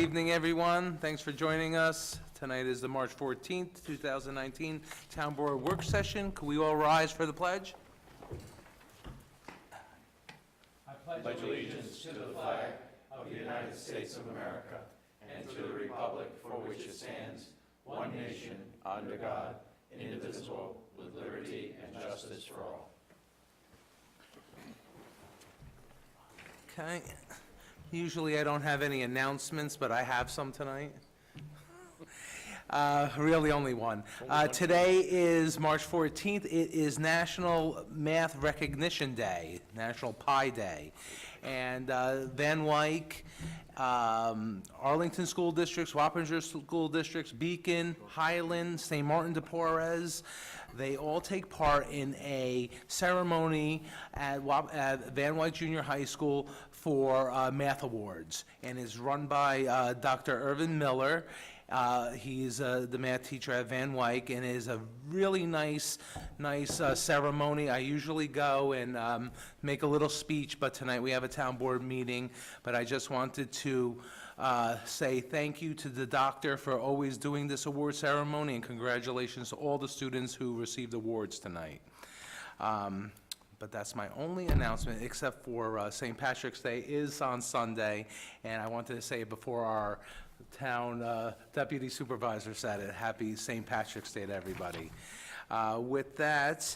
evening, everyone. Thanks for joining us. Tonight is the March 14th, 2019 Town Board Work Session. Could we all rise for the pledge? I pledge allegiance to the flag of the United States of America and to the republic for which it stands, one nation, under God, indivisible, with liberty and justice for all. Okay. Usually I don't have any announcements, but I have some tonight. Really only one. Today is March 14th. It is National Math Recognition Day, National Pi Day. And Van Wyck, Arlington School Districts, Wappinger School Districts, Beacon, Highland, St. Martin de Porres, they all take part in a ceremony at Van Wyck Junior High School for math awards, and is run by Dr. Irvin Miller. He's the math teacher at Van Wyck, and it is a really nice ceremony. I usually go and make a little speech, but tonight we have a town board meeting. But I just wanted to say thank you to the doctor for always doing this award ceremony, and congratulations to all the students who received awards tonight. But that's my only announcement, except for St. Patrick's Day is on Sunday, and I wanted to say it before our town deputy supervisor said it. Happy St. Patrick's Day to everybody. With that,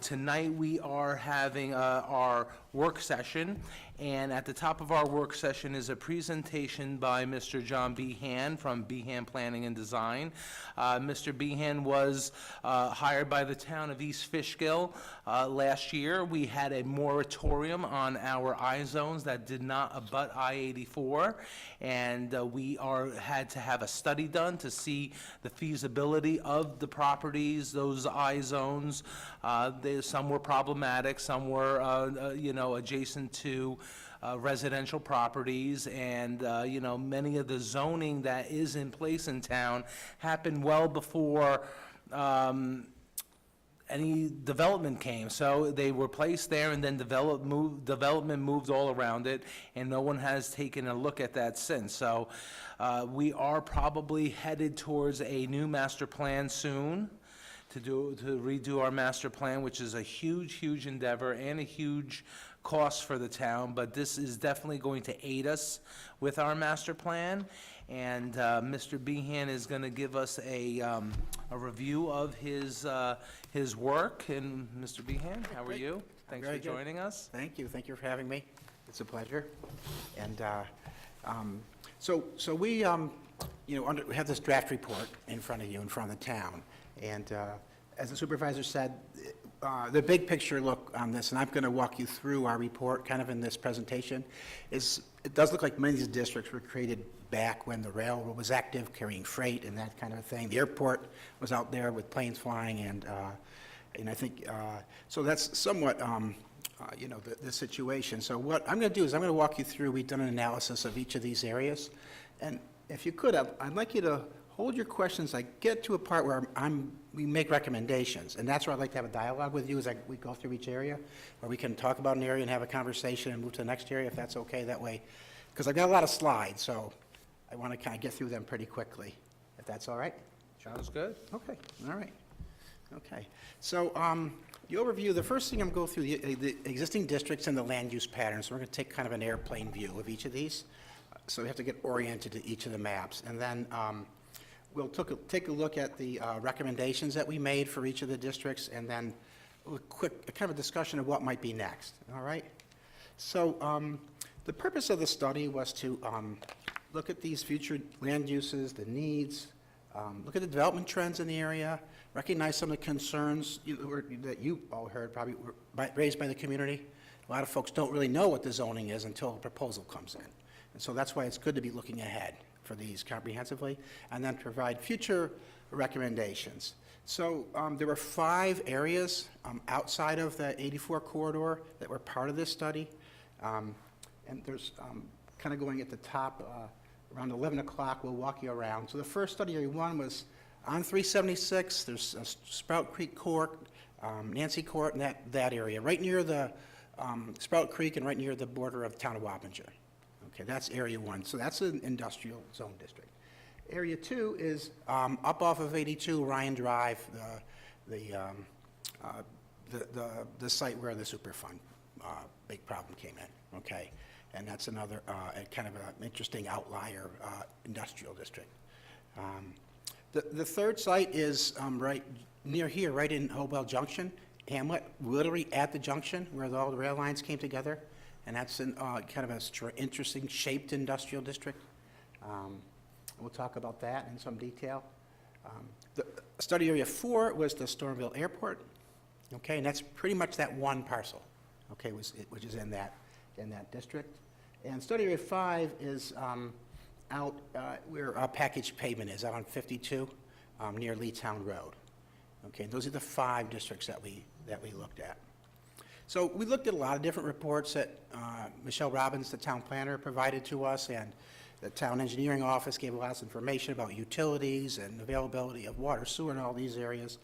tonight we are having our work session, and at the top of our work session is a presentation by Mr. John Behan from Behan Planning and Design. Mr. Behan was hired by the town of East Fishkill last year. We had a moratorium on our I-zones that did not abut I-84, and we had to have a study done to see the feasibility of the properties, those I-zones. Some were problematic, some were, adjacent to residential properties, and many of the zoning that is in place in town happened well before any development came. So they were placed there, and then development moved all around it, and no one has taken a look at that since. So we are probably headed towards a new master plan soon, to redo our master plan, which is a huge endeavor and a huge cost for the town, but this is definitely going to aid us with our master plan. And Mr. Behan is going to give us a review of his work. And Mr. Behan, how are you? Thanks for joining us. Thank you for having me. It's a pleasure. And so we we have this draft report in front of you, in front of the town. And as the supervisor said, the big picture look on this, and I'm going to walk you through our report kind of in this presentation, is it does look like many of these districts were created back when the railroad was active, carrying freight and that kind of thing. The airport was out there with planes flying, and I think, so that's somewhat, the situation. So what I'm going to do is I'm going to walk you through, we've done an analysis of each of these areas, and if you could, I'd like you to hold your questions. I get to a part where we make recommendations, and that's where I'd like to have a dialogue with you as we go through each area, where we can talk about an area and have a conversation and move to the next area, if that's okay that way. Because I've got a lot of slides, so I want to kind of get through them pretty quickly, if that's all right. Sounds good. Okay, all right. Okay, so the overview, the first thing I'm going to go through the existing districts and the land use patterns. So we're going to take kind of an airplane view of each of these. So we have to get oriented to each of the maps. And then we'll take a look at the recommendations that we made for each of the districts, and then a kind of a discussion of what might be next, all right? So the purpose of the study was to look at these future land uses, the needs, look at the development trends in the area, recognize some of the concerns that you all heard probably were raised by the community. A lot of folks don't really know what the zoning is until a proposal comes in. And so that's why it's good to be looking ahead for these comprehensively, and then provide future recommendations. So there were 5 areas outside of the 84 corridor that were part of this study. And there's kind of going at the top, around 11 o'clock, we'll walk you around. So the first study area 1 was on 376, there's Sprout Creek Court, Nancy Court, and that area, right near the Sprout Creek and right near the border of the town of Wappinger. Okay, that's Area 1, so that's an industrial zone district. Area 2 is up off of 82 Ryan Drive, the site where the Superfund big problem came in, okay? And that's another kind of an interesting outlier industrial district. The third site is right near here, right in Hopewell Junction, Hamlet, literally at the junction where all the rail lines came together. And that's kind of an interesting shaped industrial district. We'll talk about that in some detail. The study area 4 was the Stormville Airport, okay, and that's pretty much that one parcel, okay, which is in that district. And study area 5 is out where our packaged pavement is, out on 52 near Leetown Road. Okay, those are the 5 districts that we looked at. So we looked at a lot of different reports that Michelle Robbins, the town planner, provided to us, and the town engineering office gave a lot of information about utilities and availability of water, sewer in all these areas.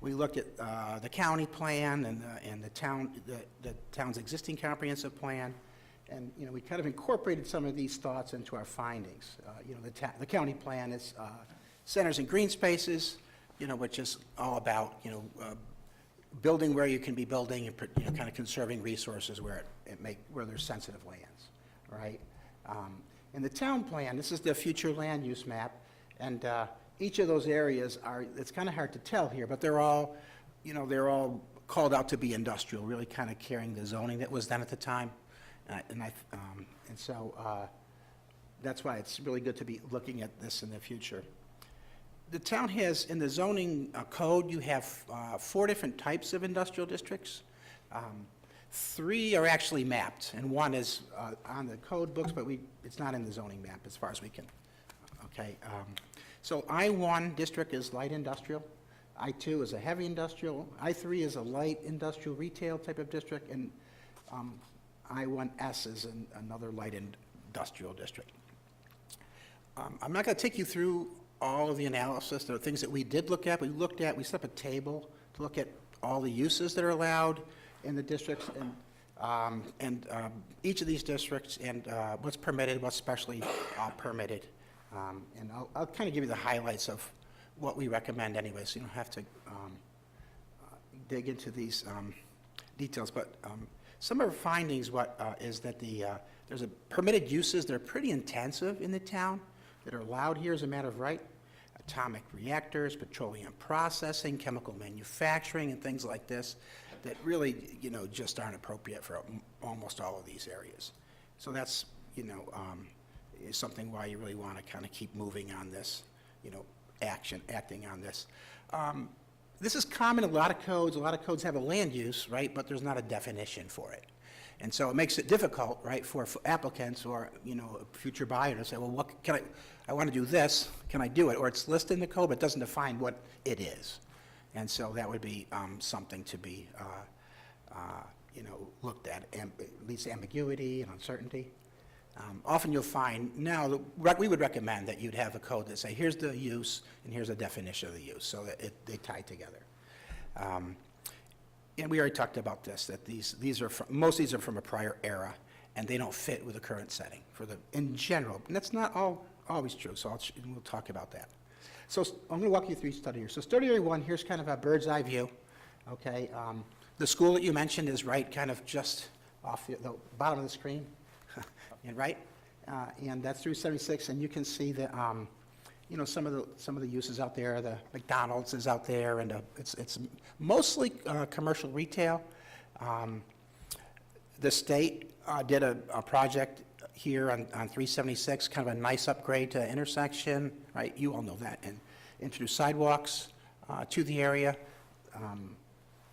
We looked at the county plan and the town's existing comprehensive plan, and we kind of incorporated some of these thoughts into our findings. The county plan is centers and green spaces, which is all about building where you can be building and kind of conserving resources where there's sensitive lands, right? In the town plan, this is the future land use map, and each of those areas it's kind of hard to tell here, but they're all called out to be industrial, really kind of carrying the zoning that was done at the time, and so that's why it's really good to be looking at this in the future. The town has, in the zoning code, you have 4 different types of industrial districts. 3 are actually mapped, and 1 is on the code books, but it's not in the zoning map as far as we can. Okay, so I-1 district is light industrial, I-2 is a heavy industrial, I-3 is a light industrial retail type of district, and I-1S is another light industrial district. I'm not going to take you through all of the analysis. There are things that we did look at. We set up a table to look at all the uses that are allowed in the districts, and each of these districts, and what's permitted, what's specially permitted. And I'll kind of give you the highlights of what we recommend anyway, so you don't have to dig into these details. But some of our findings is that there's permitted uses that are pretty intensive in the town that are allowed here as a matter of right. Atomic reactors, petroleum processing, chemical manufacturing, and things like this that really, just aren't appropriate for almost all of these areas. So that's, is something why you really want to kind of keep moving on this, acting on this. This is common in a lot of codes. A lot of codes have a land use, right, but there's not a definition for it. And so it makes it difficult, right, for applicants or, a future buyer to say, well, what can I want to do this, can I do it? Or it's listed in the code, but it doesn't define what it is. And so that would be something to be, looked at least ambiguity and uncertainty. Often you'll find now, we would recommend that you'd have a code that say, here's the use and here's a definition of the use, so that they tie together. And we already talked about this, that most of these are from a prior era, and they don't fit with the current setting in general. And that's not always true, so we'll talk about that. So I'm going to walk you through study area. So study area 1, here's kind of a bird's eye view, okay? The school that you mentioned is right kind of just off the bottom of the screen, and right? And that's through 76, and you can see the, some of the uses out there. The McDonald's is out there, and it's mostly commercial retail. The state did a project here on 376, kind of a nice upgrade to intersection, right? You all know that, and introduce sidewalks to the area.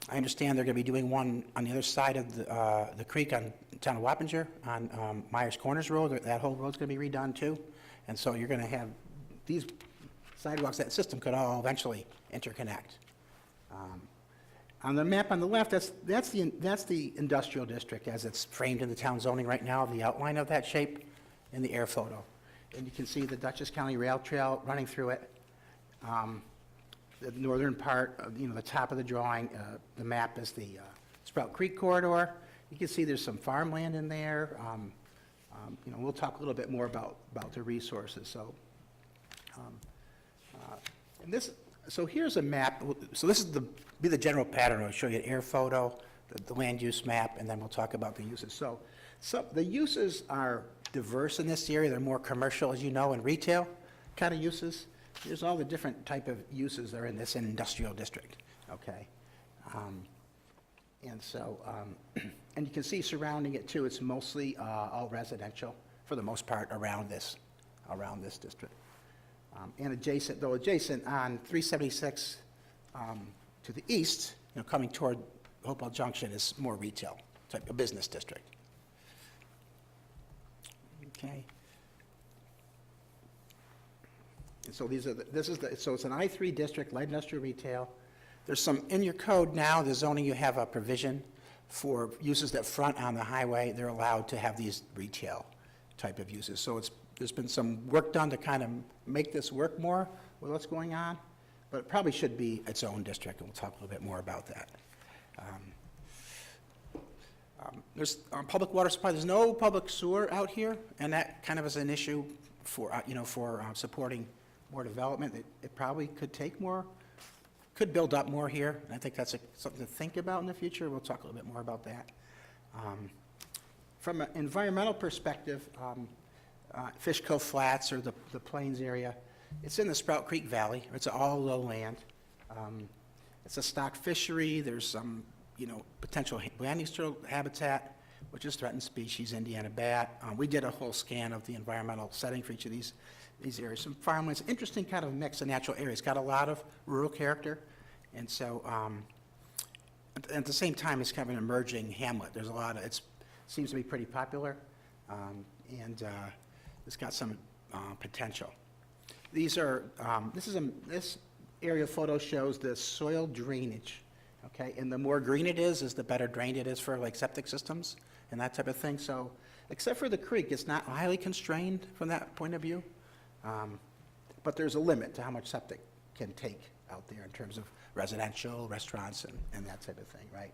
I understand they're going to be doing one on the other side of the creek on town of Wappinger on Myers Corners Road. That whole road's going to be redone too, and so you're going to have these sidewalks. That system could all eventually interconnect. On the map on the left, that's the industrial district as it's framed in the town zoning right now, the outline of that shape in the air photo. And you can see the Dutchess County Rail Trail running through it. The northern part of, the top of the drawing, the map is the Sprout Creek corridor. You can see there's some farmland in there. we'll talk a little bit more about the resources, so. And this, so here's a map, so this is be the general pattern. I'll show you an air photo, the land use map, and then we'll talk about the uses. So the uses are diverse in this area. They're more commercial, as you know, and retail kind of uses. There's all the different type of uses that are in this industrial district, okay? And so, and you can see surrounding it too, it's mostly all residential for the most part around this district. And adjacent on 376 to the east, coming toward Hopewell Junction is more retail, type of business district. Okay. And so so it's an I3 district, light industrial retail. There's some, in your code now, the zoning, you have a provision for uses that front on the highway. They're allowed to have these retail type of uses. So there's been some work done to kind of make this work more with what's going on, but it probably should be its own district, and we'll talk a little bit more about that. There's public water supply. There's no public sewer out here, and that kind of is an issue for, supporting more development. It probably could take more, could build up more here, and I think that's something to think about in the future. We'll talk a little bit more about that. From an environmental perspective, Fish Cove Flats, or the Plains area, it's in the Sprout Creek Valley. It's all lowland. It's a stock fishery. There's some, potential land use habitat, which is threatened species, Indiana bat. We did a whole scan of the environmental setting for each of these areas. Some farmlands, interesting kind of mix of natural areas. Got a lot of rural character, and so at the same time, it's kind of an emerging hamlet. There's a lot of, it seems to be pretty popular, and it's got some potential. These are, this aerial photo shows the soil drainage, okay? And the more green it is the better drained it is for like septic systems and that type of thing. So, except for the creek, it's not highly constrained from that point of view. But there's a limit to how much septic can take out there in terms of residential, restaurants, and that type of thing, right?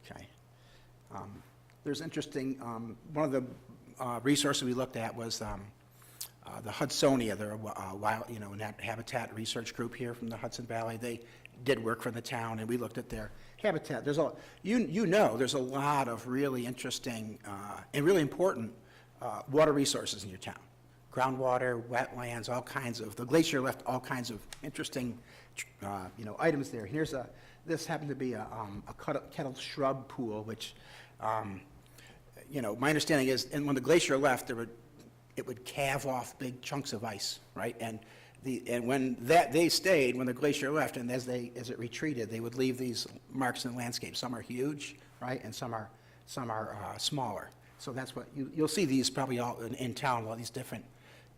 Okay. There's interesting, one of the resources we looked at was the Hudsonia. They're a wild, habitat research group here from the Hudson Valley. They did work for the town, and we looked at their habitat. There's there's a lot of really interesting and really important water resources in your town. Groundwater, wetlands, all kinds of, the glacier left all kinds of interesting, items there. This happened to be a kettle shrub pool, which, my understanding is, and when the glacier left, it would calve off big chunks of ice, right? And when they stayed, when the glacier left, and as it retreated, they would leave these marks in the landscape. Some are huge, right, and some are smaller. So that's what you'll see these probably all in town, all these different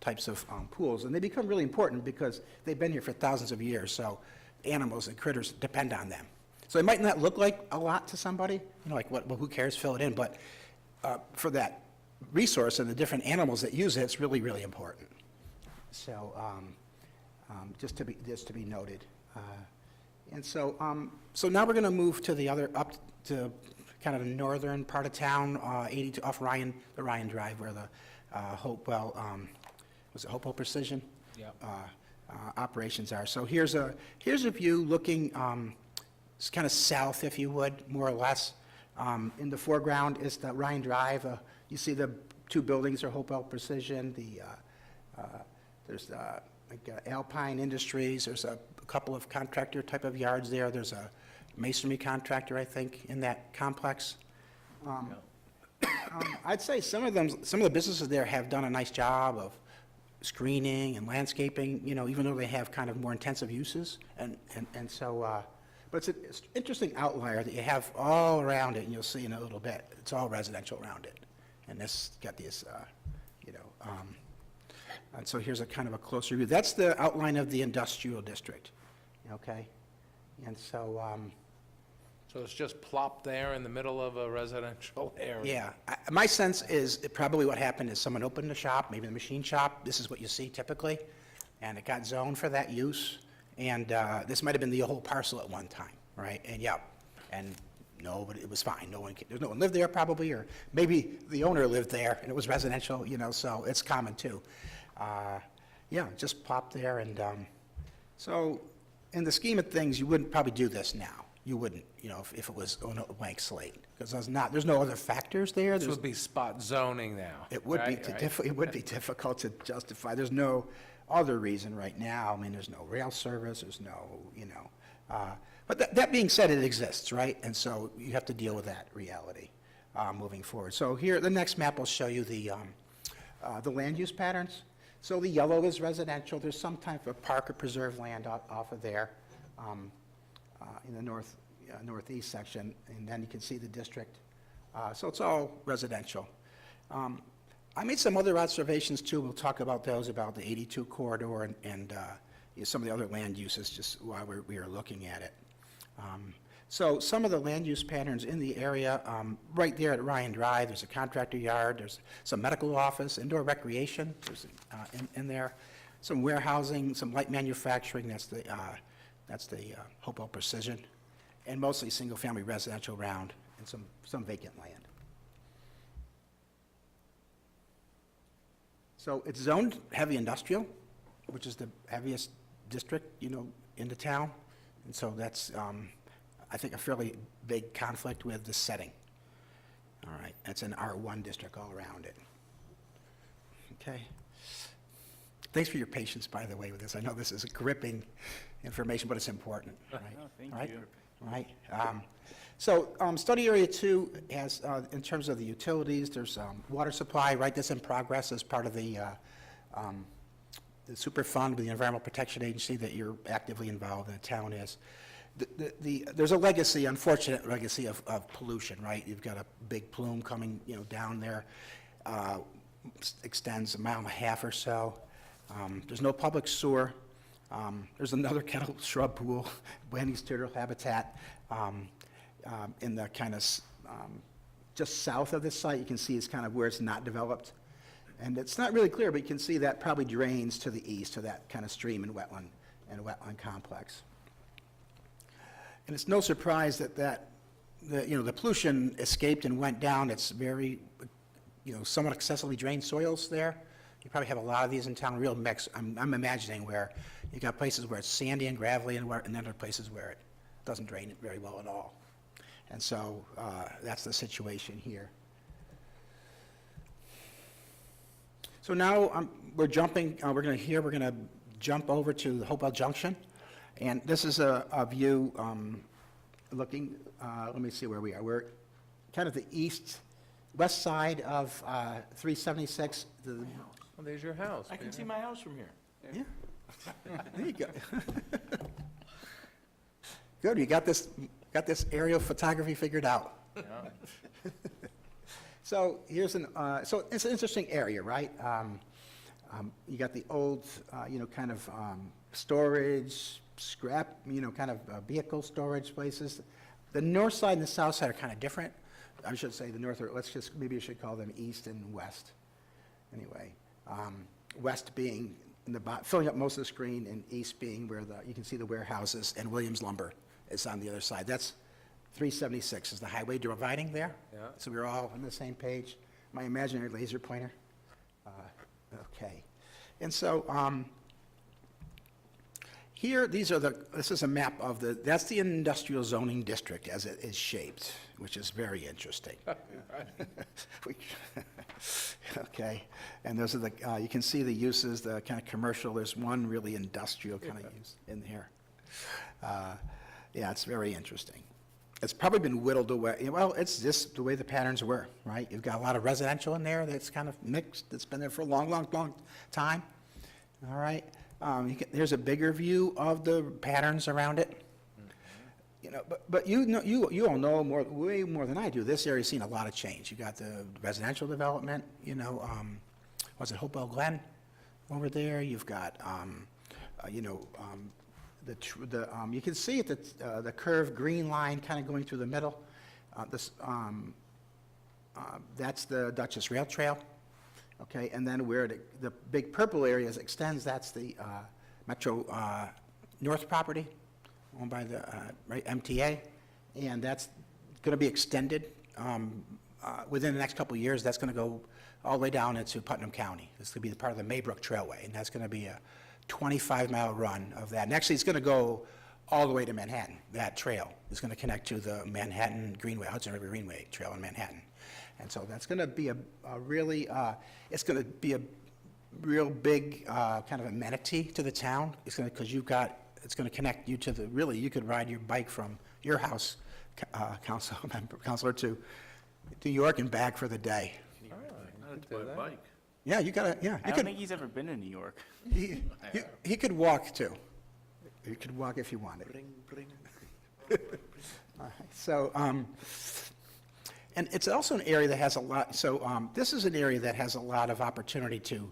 types of pools, and they become really important because they've been here for thousands of years. So animals and critters depend on them. So it might not look like a lot to somebody, like well, who cares? Fill it in, but for that resource and the different animals that use it, it's really, really important. So just to be noted. And so now we're going to move to the other, up to kind of the northern part of town, 82 off the Ryan Drive, where the Hopewell, was it Hopewell Precision? Yeah. Operations are. So here's a view looking it's kind of south, if you would, more or less. In the foreground is the Ryan Drive. You see the two buildings are Hopewell Precision. There's Alpine Industries. There's a couple of contractor type of yards there. There's a masonry contractor, I think, in that complex. I'd say some of the businesses there have done a nice job of screening and landscaping, even though they have kind of more intensive uses. And so, but it's an interesting outlier that you have all around it, and you'll see in a little bit. It's all residential around it. And this got these, and so here's a kind of a closer view. That's the outline of the industrial district, okay? And so, So it's just plopped there in the middle of a residential area? yeah, my sense is probably what happened is someone opened a shop, maybe the machine shop. This is what you see typically, and it got zoned for that use. And this might have been the whole parcel at one time, right? And yeah, and No, but it was fine. There's no one lived there probably, or maybe the owner lived there and it was residential, so it's common too. Yeah, just pop there and, so in the scheme of things, you wouldn't probably do this now. You wouldn't, if it was on a blank slate, because there's no other factors there. This would be spot zoning now. It would be, right? it would be difficult to justify. There's no other reason right now. I mean, there's no rail service, there's no, but that being said, it exists, right? And so you have to deal with that reality moving forward. So here, the next map will show you the land use patterns. So the yellow is residential. There's some type of park or preserve land off of there in the northeast section, and then you can see the district. So it's all residential. I made some other observations too. We'll talk about those, about the 82 corridor and some of the other land uses just while we are looking at it. So some of the land use patterns in the area, right there at Ryan Drive, there's a contractor yard, there's some medical office, indoor recreation, there's in there, some warehousing, some light manufacturing, that's the Hopewell Precision, and mostly single-family residential around, and some vacant land. So it's zoned heavy industrial, which is the heaviest district, in the town. And so that's, I think, a fairly big conflict with the setting. All right, that's an R1 district all around it. Okay. Thanks for your patience, by the way, with this. I know this is gripping information, but it's important. Right? No, thank All right? you. All right. So study area 2 has, in terms of the utilities, there's water supply, right, that's in progress as part of the Superfund with the Environmental Protection Agency that you're actively involved in, the town is. There's a legacy, unfortunate legacy of pollution, right? You've got a big plume coming, down there, extends 1.5 miles or so. There's no public sewer. There's another kettle shrub pool, Blanding's turtle habitat, in the kind of just south of this site. You can see it's kind of where it's not developed. And it's not really clear, but you can see that probably drains to the east, to that kind of stream and wetland complex. And it's no surprise that the pollution escaped and went down. It's very, somewhat excessively drained soils there. You probably have a lot of these in town, real mix. I'm imagining where you got places where it's sandy and gravelly, and then there are places where it doesn't drain it very well at all. And so that's the situation here. So now we're jumping. We're going to jump over to the Hopewell Junction, and this is a view looking. Let me see where we are. We're kind of the west side of 376. Well, there's your house. I can see my house from here. Yeah. There you go. Good. You got this aerial photography figured out. Yeah. So here's so it's an interesting area, right? You got the old, kind of storage, scrap, kind of vehicle storage places. The north side and the south side are kind of different. I should say the north, or maybe I should call them east and west. Anyway, west being filling up most of the screen, and east being where you can see the warehouses, and Williams Lumber is on the other side. That's 376 is the highway dividing there. Yeah. So we're all on the same page. My imaginary laser pointer. Okay. And so here, this is a map of that's the industrial zoning district as it is shaped, which is very interesting. Okay. And those are you can see the uses, the kind of commercial. There's one really industrial kind of use in here. Yeah, it's very interesting. It's probably been whittled away. Well, it's just the way the patterns were, right? You've got a lot of residential in there that's kind of mixed, that's been there for a long, long, long time. All right. Here's a bigger view of the patterns around it. But you all know way more than I do. This area's seen a lot of change. You got the residential development. Was it Hopewell Glen over there? You've got you can see the curved green line kind of going through the middle. That's the Dutchess Rail Trail. Okay, and then where the big purple area extends, that's the Metro North property owned by the MTA, and that's going to be extended within the next couple of years. That's going to go all the way down into Putnam County. This is going to be part of the Maybrook Trailway, and that's going to be a 25-mile run of that. And actually, it's going to go all the way to Manhattan. That trail is going to connect to the Manhattan Greenway, Hudson River Greenway Trail in Manhattan. And so that's going to be a really, it's going to be a real big kind of amenity to the town. It's going to, because you've got, it's going to connect you to the, really, you could ride your bike from your house, Counselor, to New York and back for the day. Bike. Yeah, you gotta, yeah. I don't think he's ever been in New York. He could walk too. He could walk if he wanted. All right, so, and it's also an area that has a lot, so this is an area that has a lot of opportunity to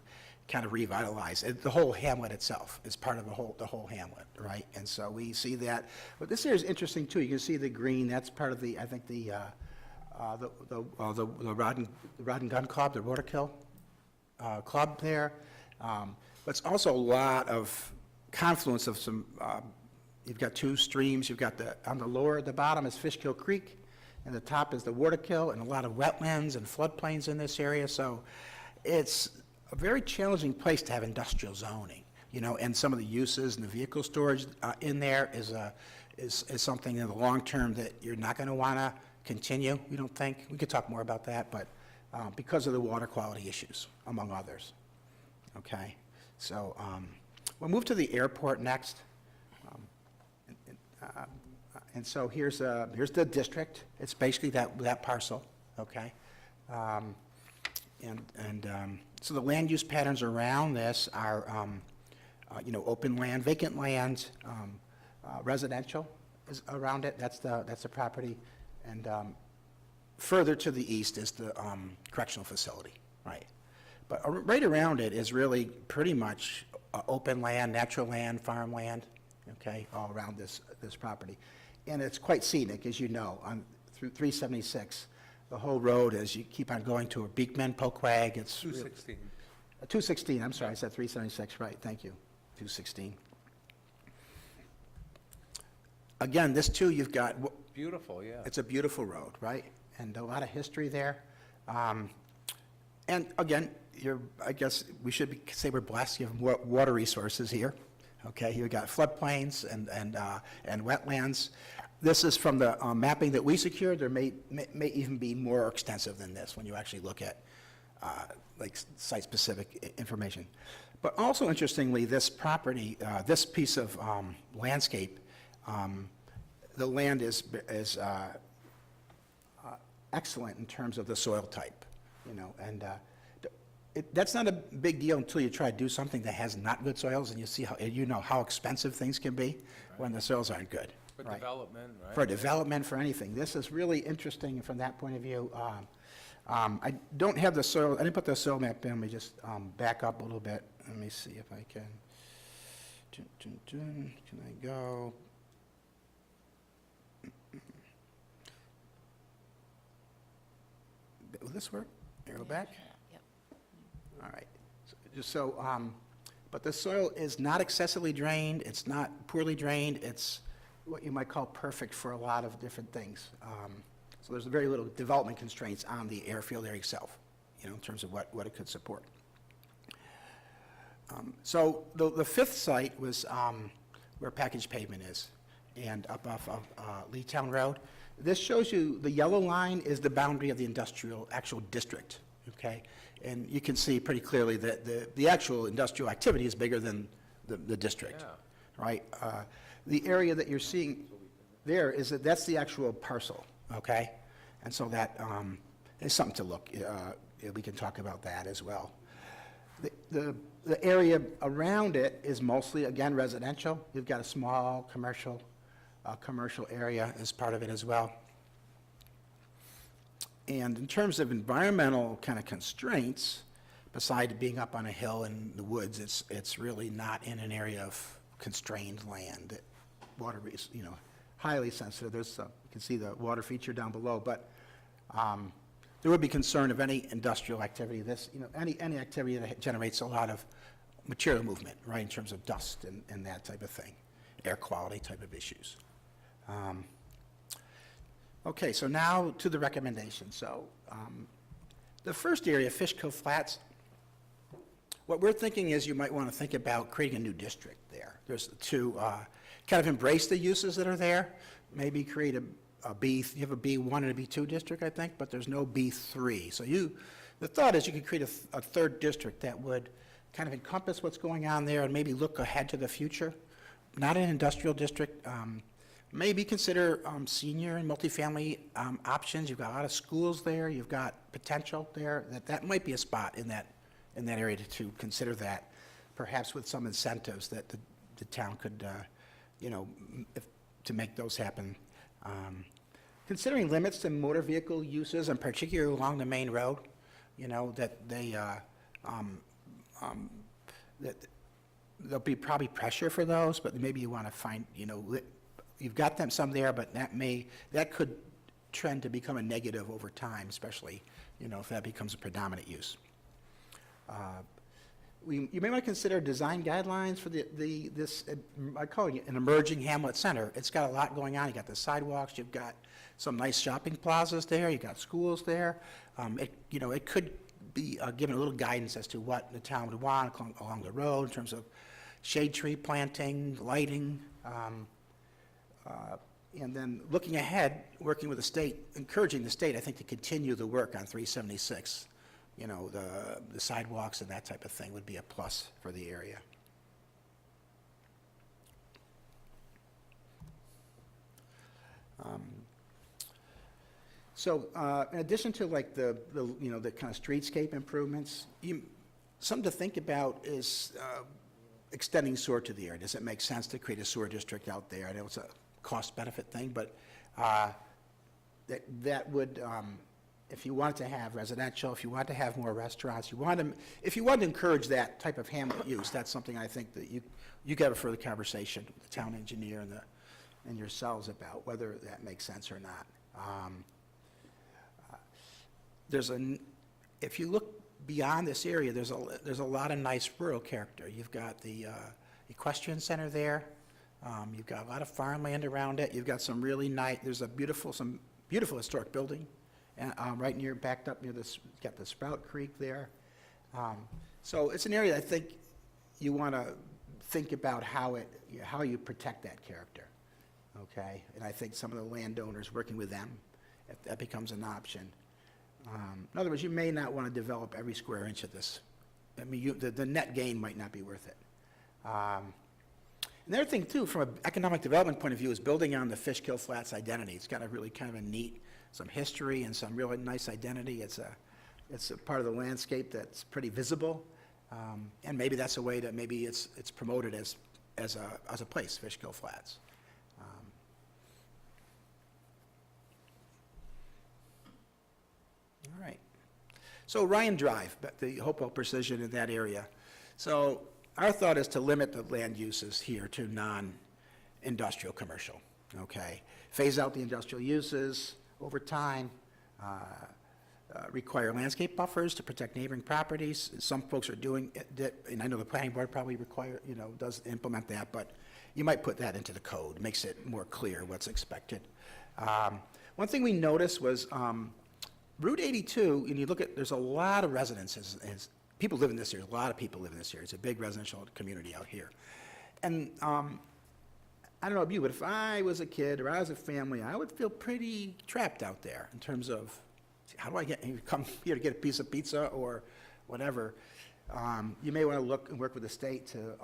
kind of revitalize. The whole hamlet itself is part of the whole hamlet, right? And so we see that. But this area is interesting too. You can see the green. That's part of the, I think the Rod and Gun Club, the Roadkill Club there. But it's also a lot of confluence of some. You've got two streams. You've got on the bottom is Fishkill Creek, and the top is the Waterkill, and a lot of wetlands and floodplains in this area. So it's a very challenging place to have industrial zoning, you know, and some of the uses and the vehicle storage in there is something in the long term that you're not going to want to continue, we don't think. We could talk more about that, but because of the water quality issues, among others. Okay, so we'll move to the airport next. And so here's the district. It's basically that parcel, okay? So the land use patterns around this are, open land, vacant land, residential is around it. That's the property. And further to the east is the correctional facility, right? But right around it is really pretty much open land, natural land, farmland, okay, all around this property. And it's quite scenic, as you know, through 376. The whole road, as you keep on going to Beekman, Poquag, it's 216. 216, I'm sorry, I said 376, right, thank you, 216. Again, this too, you've got, Beautiful, yeah. it's a beautiful road, right? And a lot of history there. And again, I guess we should say we're blessed, you have water resources here, okay? You've got floodplains and wetlands. This is from the mapping that we secured. There may even be more extensive than this when you actually look at like site-specific information. But also interestingly, this property, this piece of landscape, the land is excellent in terms of the soil type, you know, and that's not a big deal until you try to do something that has not good soils, and you see how expensive things can be when the soils aren't good. For right? development, right? For development, for anything. This is really interesting from that point of view. I don't have the soil, I didn't put the soil map in. Let me just back up a little bit. Let me see if I can. Can I go? Will this work? Arrow back? Yep. All right. But the soil is not excessively drained, it's not poorly drained, it's what you might call perfect for a lot of different things. So there's very little development constraints on the airfield area itself, you know, in terms of what it could support. So the fifth site was where packaged pavement is, and up off of Leetown Road. This shows you, the yellow line is the boundary of the actual district, okay? And you can see pretty clearly that the actual industrial activity is bigger than the district, Yeah. right? The area that you're seeing there that's the actual parcel, okay? And so that is something to look, we can talk about that as well. The area around it is mostly, again, residential. You've got a small commercial area as part of it as well. And in terms of environmental kind of constraints, besides being up on a hill in the woods, it's really not in an area of constrained land. Water is, highly sensitive. There's, you can see the water feature down below, but there would be concern of any industrial activity. Any activity that generates a lot of material movement, right, in terms of dust and that type of thing, air quality type of issues. Okay, so now to the recommendation. So the first area, Fishkill Flats, what we're thinking is you might want to think about creating a new district there. There's to kind of embrace the uses that are there, maybe create a B, you have a B1 and a B2 district, I think, but there's no B3. So the thought is you could create a third district that would kind of encompass what's going on there and maybe look ahead to the future. Not an industrial district. Maybe consider senior and multifamily options. You've got a lot of schools there. You've got potential there. That might be a spot in that area to consider that, perhaps with some incentives that the town could, to make those happen. Considering limits to motor vehicle uses, and particularly along the main road, that that there'll be probably pressure for those, but maybe you want to find, you've got some there, but that could trend to become a negative over time, especially, if that becomes a predominant use. You may want to consider design guidelines for this, I call it an emerging hamlet center. It's got a lot going on. You got the sidewalks, you've got some nice shopping plazas there, you've got schools there. It could be given a little guidance as to what the town would want along the road in terms of shade tree planting, lighting, and then looking ahead, working with the state, encouraging the state, I think, to continue the work on 376. The sidewalks and that type of thing would be a plus for the area. So in addition to like the kind of streetscape improvements, something to think about is extending sewer to the area. Does it make sense to create a sewer district out there? I know it's a cost-benefit thing, but that would, if you wanted to have residential, if you wanted to have more restaurants, if you wanted to encourage that type of hamlet use, that's something I think that you got a further conversation with the town engineer and yourselves about whether that makes sense or not. If you look beyond this area, there's a lot of nice rural character. You've got the equestrian center there. You've got a lot of farmland around it. You've got some really nice. There's some beautiful historic building, right near, backed up near this. Got the Sprout Creek there. So it's an area I think you want to think about how you protect that character. Okay, and I think some of the landowners, working with them, if that becomes an option. In other words, you may not want to develop every square inch of this. I mean, the net gain might not be worth it. Another thing, too, from an economic development point of view, is building on the Fishkill Flats identity. It's got a really kind of a neat, some history and some really nice identity. It's a part of the landscape that's pretty visible, and maybe that's a way that maybe it's promoted as a place, Fishkill Flats. All right. So Ryan Drive, the Hopewell Precision in that area. So our thought is to limit the land uses here to non-industrial commercial, okay? Phase out the industrial uses over time, require landscape buffers to protect neighboring properties. Some folks are doing it, and I know the planning board probably does implement that, but you might put that into the code, makes it more clear what's expected. One thing we noticed was Route 82, and you look at, there's a lot of residences, people live in this area, a lot of people live in this area. It's a big residential community out here. And I don't know about you, but if I was a kid or I was a family, I would feel pretty trapped out there in terms of, how do I come here to get a piece of pizza or whatever? You may want to look and work with the state to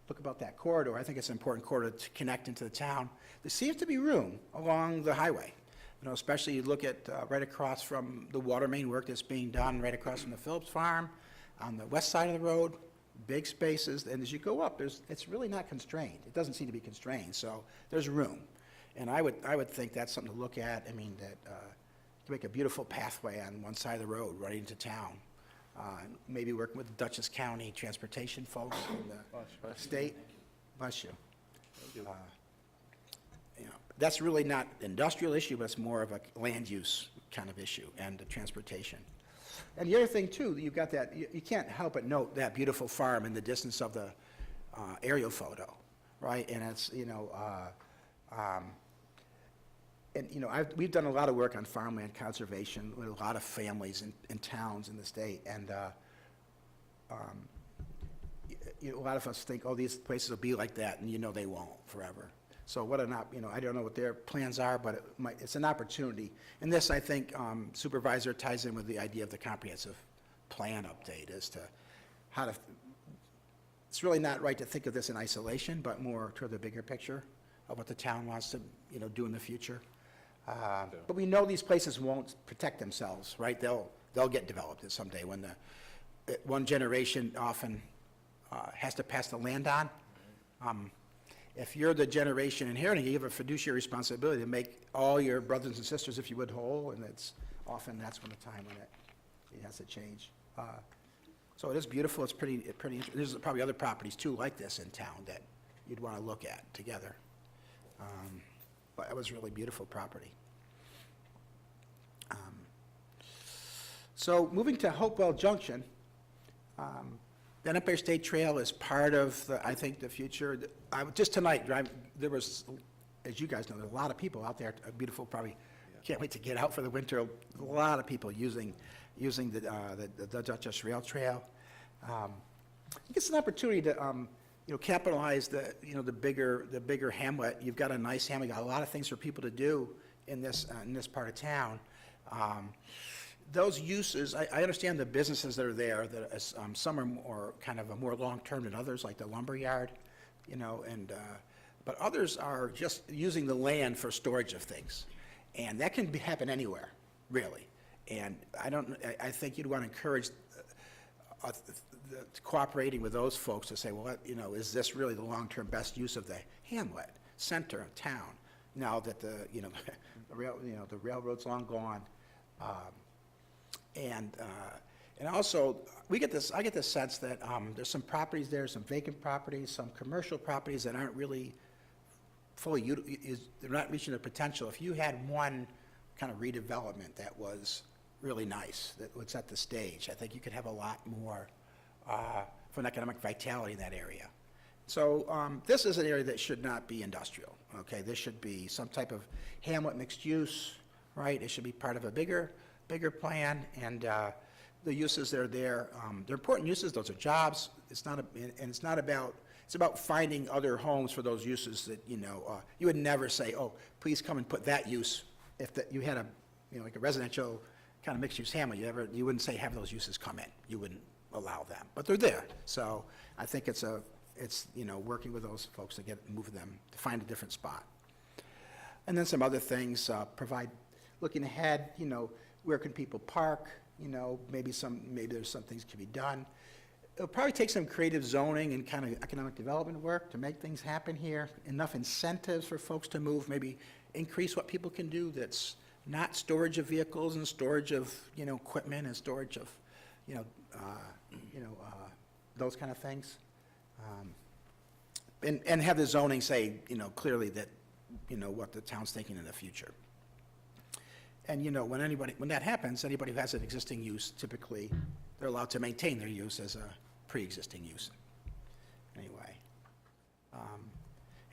look about that corridor. I think it's an important corridor to connect into the town. There seems to be room along the highway. Especially you look at right across from the water main work that's being done, right across from the Phillips farm, on the west side of the road, big spaces, and as you go up, it's really not constrained. It doesn't seem to be constrained, so there's room. And I would think that's something to look at. I mean, that to make a beautiful pathway on one side of the road right into town. Maybe working with the Dutchess County transportation folks and the state. Bless you. That's really not an industrial issue, but it's more of a land use kind of issue and the transportation. And the other thing, too, you've got that, you can't help but note that beautiful farm in the distance of the aerial photo, right? And it's, and, you know, we've done a lot of work on farmland conservation with a lot of families in towns in the state, and you know, a lot of us think, oh, these places will be like that, and you know they won't forever. So what an you know, I don't know what their plans are, but it's an opportunity. And this, I think, Supervisor, ties in with the idea of the comprehensive plan update as to how to, it's really not right to think of this in isolation, but more toward the bigger picture of what the town wants to, you know, do in the future. But we know these places won't protect themselves, right? They'll get developed someday when one generation often has to pass the land on. If you're the generation inheriting, you have a fiduciary responsibility to make all your brothers and sisters, if you would, whole, and that's when the time when it has to change. So it is beautiful. It's pretty interesting. There's probably other properties too like this in town that you'd want to look at together. But it was really beautiful property. So moving to Hopewell Junction, the Empire State Trail is part of, I think, the future. Just tonight, there was, as you guys know, there's a lot of people out there, beautiful, probably can't wait to get out for the winter. A lot of people using the Dutchess Rail Trail. I think it's an opportunity to, you know, capitalize the bigger hamlet. You've got a nice hamlet, you've got a lot of things for people to do in this part of town. Those uses, I understand the businesses that are there, that some are more kind of a more long-term than others, like the lumber yard, you know, and but others are just using the land for storage of things, and that can happen anywhere, really. And I think you'd want to encourage cooperating with those folks to say, well, you know, is this really the long-term best use of the hamlet, center of town, now that the railroad's long gone. And also, I get this sense that there's some properties there, some vacant properties, some commercial properties that aren't really fully they're not reaching their potential. If you had one kind of redevelopment that was really nice, that would set the stage, I think you could have a lot more for an economic vitality in that area. So this is an area that should not be industrial, okay? This should be some type of hamlet mixed use, right? It should be part of a bigger plan, and the uses that are there, they're important uses. Those are jobs. It's about finding other homes for those uses that, you know, you would never say, oh, please come and put that use. If you had like a residential kind of mixed use hamlet, you wouldn't say have those uses come in. You wouldn't allow them, but they're there. So I think it's you know, working with those folks to move them to find a different spot. And then some other things, looking ahead, you know, where can people park? You know, maybe there's some things can be done. It'll probably take some creative zoning and kind of economic development work to make things happen here. Enough incentives for folks to move, maybe increase what people can do that's not storage of vehicles and storage of, you know, equipment and storage of, those kind of things. And have the zoning say, you know, clearly that, you know, what the town's thinking in the future. And, you know, when that happens, anybody who has an existing use, typically, they're allowed to maintain their use as a pre-existing use. Anyway.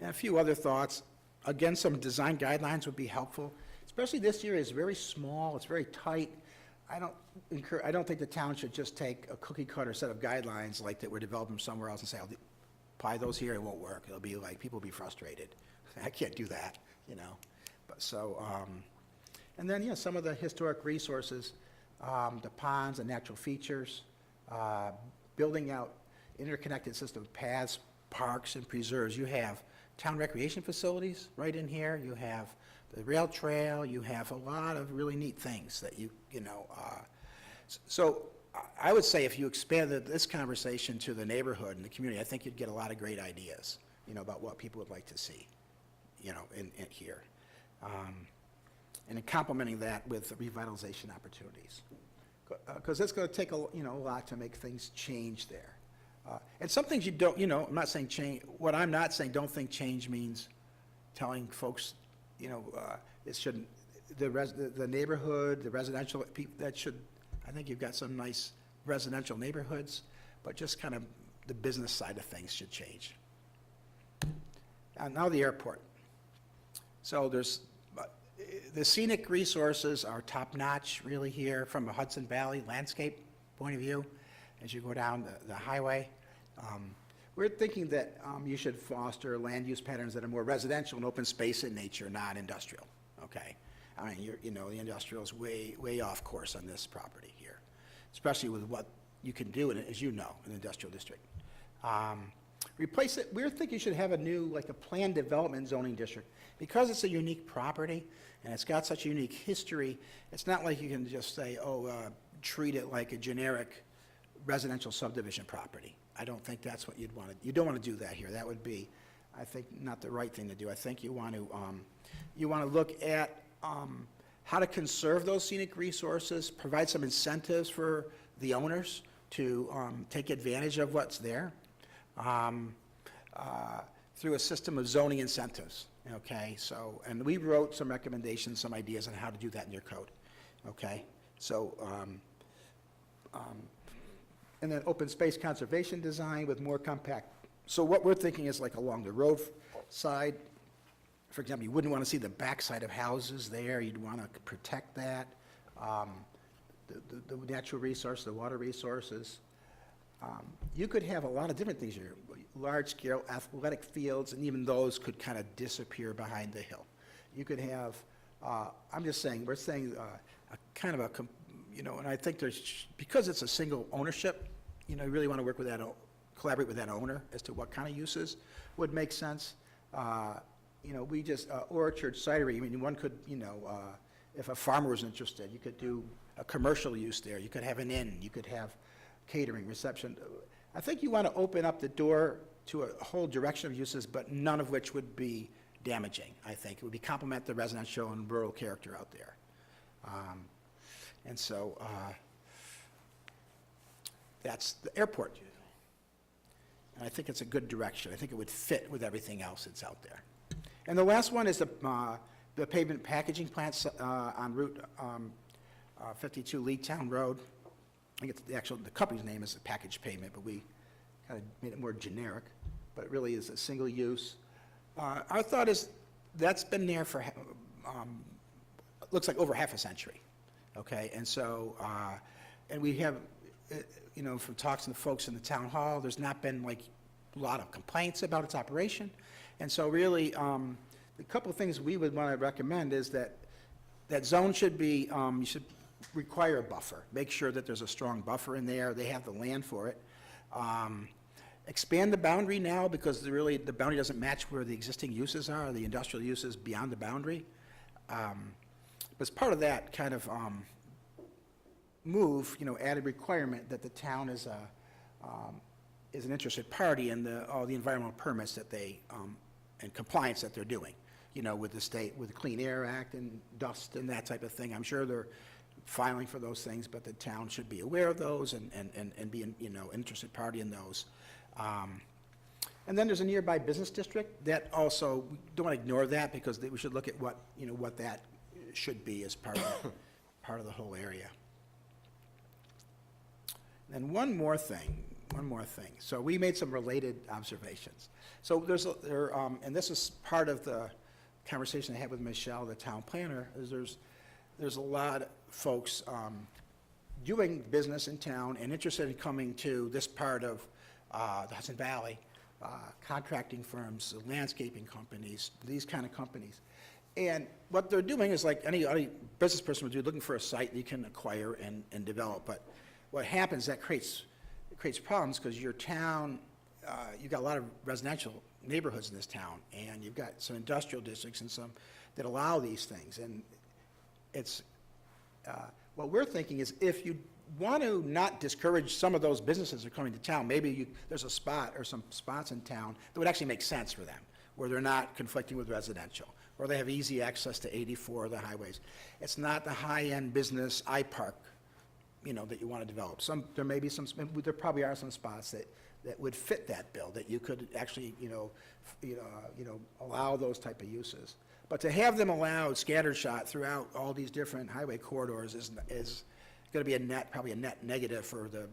And a few other thoughts. Again, some design guidelines would be helpful, especially this year is very small, it's very tight. I don't think the town should just take a cookie cutter set of guidelines like that we're developing somewhere else and say, I'll apply those here, it won't work. It'll be like, people will be frustrated. I can't do that, you know. But so, and then, yeah, some of the historic resources, the ponds and natural features, building out interconnected system of paths, parks, and preserves. You have town recreation facilities right in here. You have the rail trail. You have a lot of really neat things that you know. So I would say if you expanded this conversation to the neighborhood and the community, I think you'd get a lot of great ideas, you know, about what people would like to see, you know, in here. And in complementing that with the revitalization opportunities. Because it's going to take a lot to make things change there. And some things you don't, you know, I'm not saying change, what I'm not saying, don't think change means telling folks, you know, it shouldn't, the neighborhood, the residential, that should, I think you've got some nice residential neighborhoods, but just kind of the business side of things should change. And now the airport. So there's, the scenic resources are top-notch really here from a Hudson Valley landscape point of view as you go down the highway. We're thinking that you should foster land use patterns that are more residential and open space in nature, not industrial, okay? I mean, the industrial is way off course on this property here, especially with what you can do, as you know, in an industrial district. Replace it, we're thinking you should have a new, like a planned development zoning district. Because it's a unique property and it's got such a unique history, it's not like you can just say, treat it like a generic residential subdivision property. I don't think that's what you'd want to, you don't want to do that here. That would be, I think, not the right thing to do. I think you want to look at how to conserve those scenic resources, provide some incentives for the owners to take advantage of what's there through a system of zoning incentives, okay? So, and we wrote some recommendations, some ideas on how to do that in your code, okay? So, and then open space conservation design with more compact. So what we're thinking is like along the road side, for example, you wouldn't want to see the backside of houses there. You'd want to protect that. The natural resource, the water resources. You could have a lot of different things here. Large-scale athletic fields, and even those could kind of disappear behind the hill. You could have, I'm just saying, we're saying a kind of a, and I think there's, because it's a single ownership, you really want to work with that, collaborate with that owner as to what kind of uses would make sense. We just, orchard, cidery, I mean, one could, if a farmer was interested, you could do a commercial use there. You could have an inn. You could have catering, reception. I think you want to open up the door to a whole direction of uses, but none of which would be damaging, I think. It would be complement the residential and rural character out there. And so that's the airport. And I think it's a good direction. I think it would fit with everything else that's out there. And the last one is the pavement packaging plants on Route 52 Leetown Road. I think it's the company's name is Package Pavement, but we kind of made it more generic, but it really is a single use. Our thought is that's been there for, looks like over half a century, okay? And so, and we have, from talks to the folks in the town hall, there's not been like a lot of complaints about its operation. And so really, the couple of things we would want to recommend is that that zone should be, you should require a buffer. Make sure that there's a strong buffer in there. They have the land for it. Expand the boundary now because the boundary doesn't match where the existing uses are, the industrial uses beyond the boundary. But as part of that kind of move, added requirement that the town is an interested party in all the environmental permits that they, and compliance that they're doing, with the state, with the Clean Air Act and dust and that type of thing. I'm sure they're filing for those things, but the town should be aware of those and be an interested party in those. And then there's a nearby business district that also, we don't want to ignore that because we should look at what that should be as part of the whole area. And one more thing. So we made some related observations. So and this is part of the conversation I had with Michelle, the town planner, is there's a lot of folks doing business in town and interested in coming to this part of the Hudson Valley, contracting firms, landscaping companies, these kind of companies. And what they're doing is like any business person would do, looking for a site that you can acquire and develop. But what happens, that creates problems because your town, you've got a lot of residential neighborhoods in this town, and you've got some industrial districts and some that allow these things. And it's, what we're thinking is if you want to not discourage some of those businesses that are coming to town, maybe there's a spot or some spots in town that would actually make sense for them, where they're not conflicting with residential, or they have easy access to 84 or the highways. It's not the high-end business iPark, that you want to develop. There may be there probably are some spots that would fit that bill, that you could actually, allow those type of uses. But to have them allowed scattershot throughout all these different highway corridors is going to be probably a net negative for the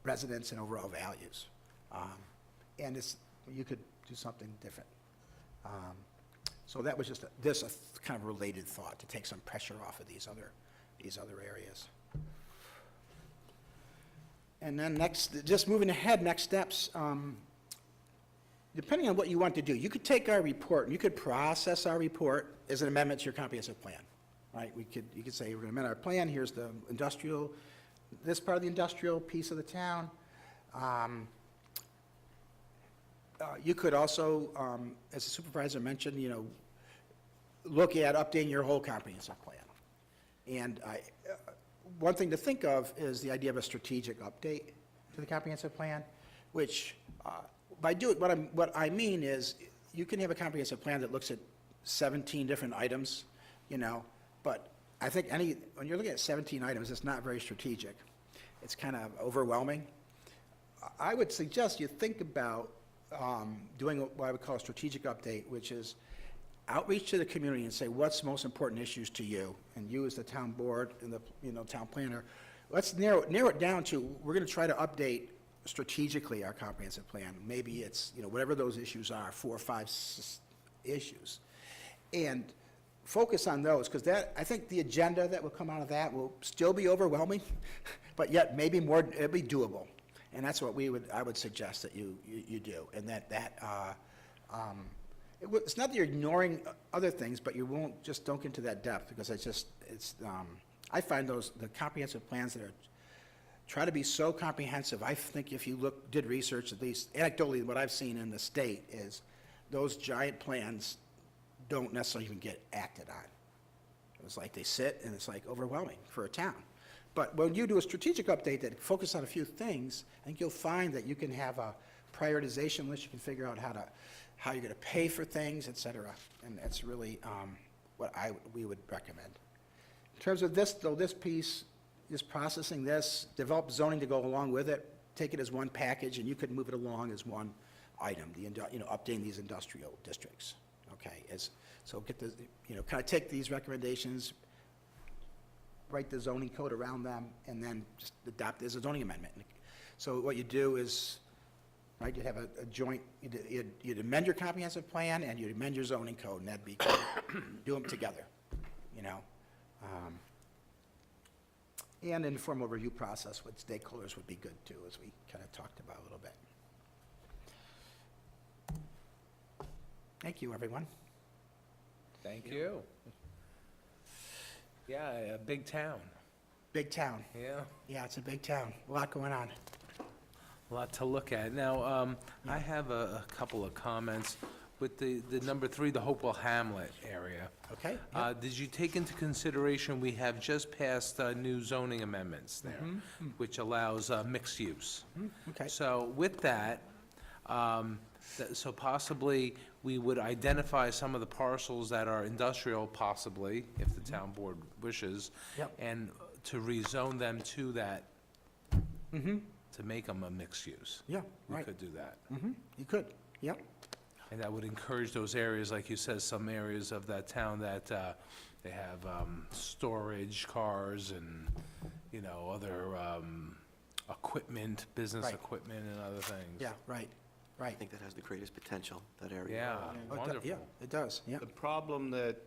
residents and overall values. And you could do something different. So that was just this kind of related thought, to take some pressure off of these other areas. And then next, just moving ahead, next steps, depending on what you want to do, you could take our report, and you could process our report as an amendment to your comprehensive plan, right? You could say, we're gonna amend our plan, here's the industrial, this part of the industrial piece of the town. You could also, as the supervisor mentioned, look at updating your whole comprehensive plan. And one thing to think of is the idea of a strategic update to the comprehensive plan, which, what I mean is, you can have a comprehensive plan that looks at 17 different items, but I think when you're looking at 17 items, it's not very strategic. It's kind of overwhelming. I would suggest you think about doing what I would call a strategic update, which is outreach to the community and say, what's the most important issues to you? And you as the town board and the town planner, let's narrow it down to, we're going to try to update strategically our comprehensive plan. Maybe it's, whatever those issues are, 4 or 5 issues. And focus on those, because I think the agenda that will come out of that will still be overwhelming, but yet maybe it'll be doable. And that's what I would suggest that you do. And it's not that you're ignoring other things, but don't get into that depth, because I find the comprehensive plans that try to be so comprehensive. I think if you did research, at least anecdotally, what I've seen in the state is those giant plans don't necessarily even get acted on. It's like they sit and it's like overwhelming for a town. But when you do a strategic update that focuses on a few things, I think you'll find that you can have a prioritization list. You can figure out how you're going to pay for things, et cetera. And that's really what we would recommend. In terms of this, though, this piece, just processing this, develop zoning to go along with it, take it as one package, and you could move it along as one item, updating these industrial districts. Okay, so get the, kind of take these recommendations, write the zoning code around them, and then just adopt it as a zoning amendment. So what you do is, right, you'd have a joint, you'd amend your comprehensive plan and you'd amend your zoning code, and that'd be, do them together, And an informal review process with stakeholders would be good too, as we kind of talked about a little bit. Thank you, everyone. Thank you. Yeah, a big town. Big town. Yeah. Yeah, it's a big town. A lot going on. A lot to look at. Now, I have a couple of comments with the number 3, the Hopewell Hamlet area. Okay? Did you take into consideration, we have just passed new zoning amendments there, which allows mixed use. Okay. So with that, so possibly we would identify some of the parcels that are industrial, possibly, if the town board wishes. Yep. And to rezone them to that, to make them a mixed use. Yeah, We right. could do that. You could, yep. And that would encourage those areas, like you said, some areas of that town that they have storage, cars, and, other equipment, business Right. equipment and other things. Yeah, right, I right. think that has the greatest potential, that area. Yeah, Oh, it do- wonderful. Yeah, it does, yeah. The problem that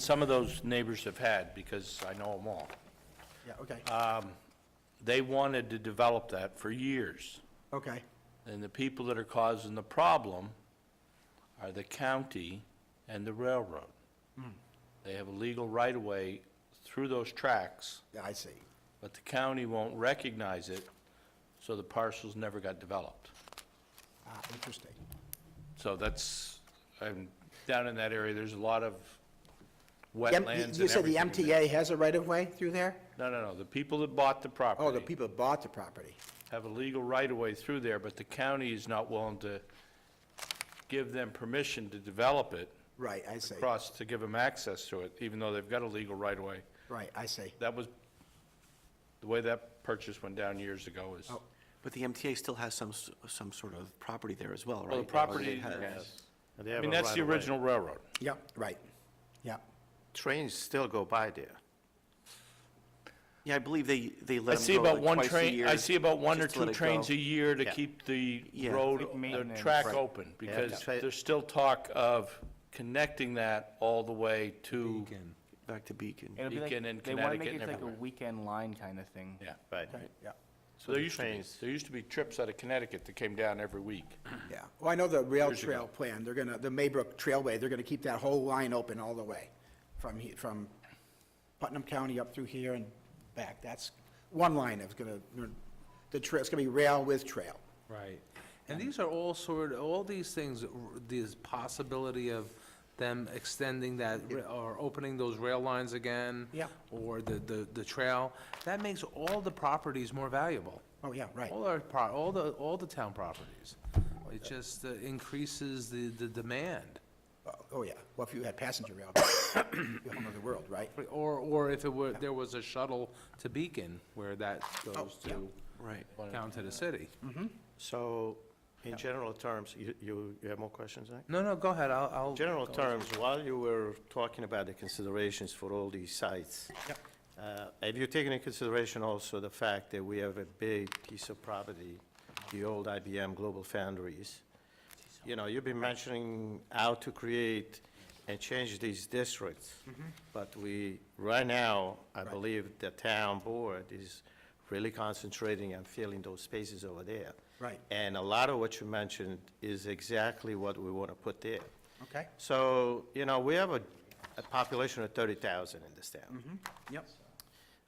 some of those neighbors have had, because I know them all, Yeah, okay, they wanted to develop that for years. okay, And the people that are causing the problem are the county and the railroad. They have a legal right-of-way through those tracks, yeah, I see. but the county won't recognize it, so the parcels never got developed. Interesting. So that's, down in that area, there's a lot of wetlands and You said the everything in there. MTA has a right-of-way through there? No, the people that bought the property. Oh, the people that bought the property. Have a legal right-of-way through there, but the county is not willing to give them permission to develop it Right, I see. across, to give them access to it, even though they've got a legal right-of-way. Right, I see. That was, the way that purchase went down years ago is, Oh. But the MTA still has some sort of property there as well, right? well, the Or property, they have- yes. I mean, that's the original railroad. Yep, right, yeah. Trains still go by there. Yeah, I believe they I let see them go about like one twice a train, year. I see about one or just to let two it trains go. a year to Yeah. keep the Yeah. road, the Maintenance. track Right. open, because Yeah. there's still talk of connecting that all the way to, Beacon. Back to Beacon. It'll be like, Beacon and they want to Connecticut make it and like a everywhere. weekend line kind of thing. yeah. Right. Yeah. So there used to be, trains. there used to be trips out of Connecticut that came down every week. Yeah, well, I know the rail Years ago. trail plan, they're gonna, the Maybrook Trailway, they're gonna keep that whole line open all the way, from Putnam County up through here and back. That's one line that's gonna, the trail, it's gonna be rail with trail. Right. And these are all these things, this possibility of them extending that, or opening those rail lines again. Yeah. Or the trail, that makes all the properties more valuable. Oh, yeah, right. All the town properties. It just increases the demand. Oh, yeah, well, if you had passenger rail, you'd be home of the world, right? Or if there was a shuttle to Beacon where that goes yeah. to, Right. down to the city. So, in general terms, you have more questions, Zach? No, go ahead, I'll. In general go. terms, while you were talking about the considerations for all these sites, Yep. have you taken into consideration also the fact that we have a big piece of property, the old IBM Global Foundries? You know, you've been mentioning how to create and change these districts, but right now, I believe the town board is really concentrating on filling those spaces over there. Right. And a lot of what you mentioned is exactly what we want to put there. Okay, So, you know, we have a population of 30,000 in this town. yep,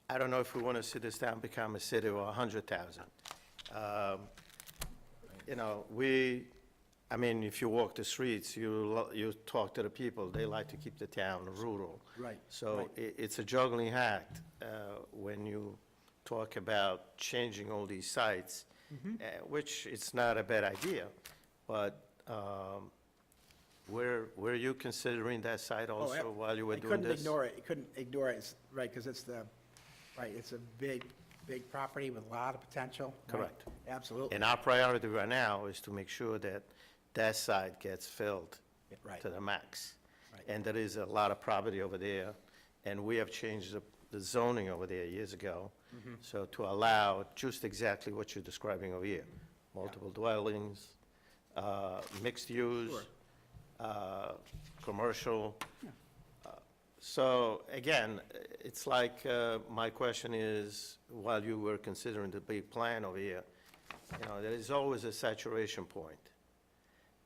I don't know if we want to see this town become a city of 100,000. You know, I mean, if you walk the streets, you talk to the people, they like to keep the town rural. Right, So right. it's a juggling act when you talk about changing all these sites, which it's not a bad idea, but were you considering that site Oh, also while you were I doing this? You couldn't ignore it, right, because it's it's a big property with a lot of potential. right? Correct. Absolutely, And our priority right now is to make sure that that site gets filled right. to the max. Right. And there is a lot of property over there, and we have changed the zoning over there years ago, Mm-hmm. so to allow just exactly what you're describing over here, multiple dwellings, mixed use, commercial. So again, it's like, my question is, while you were considering the big plan over here, you know, there is always a saturation point.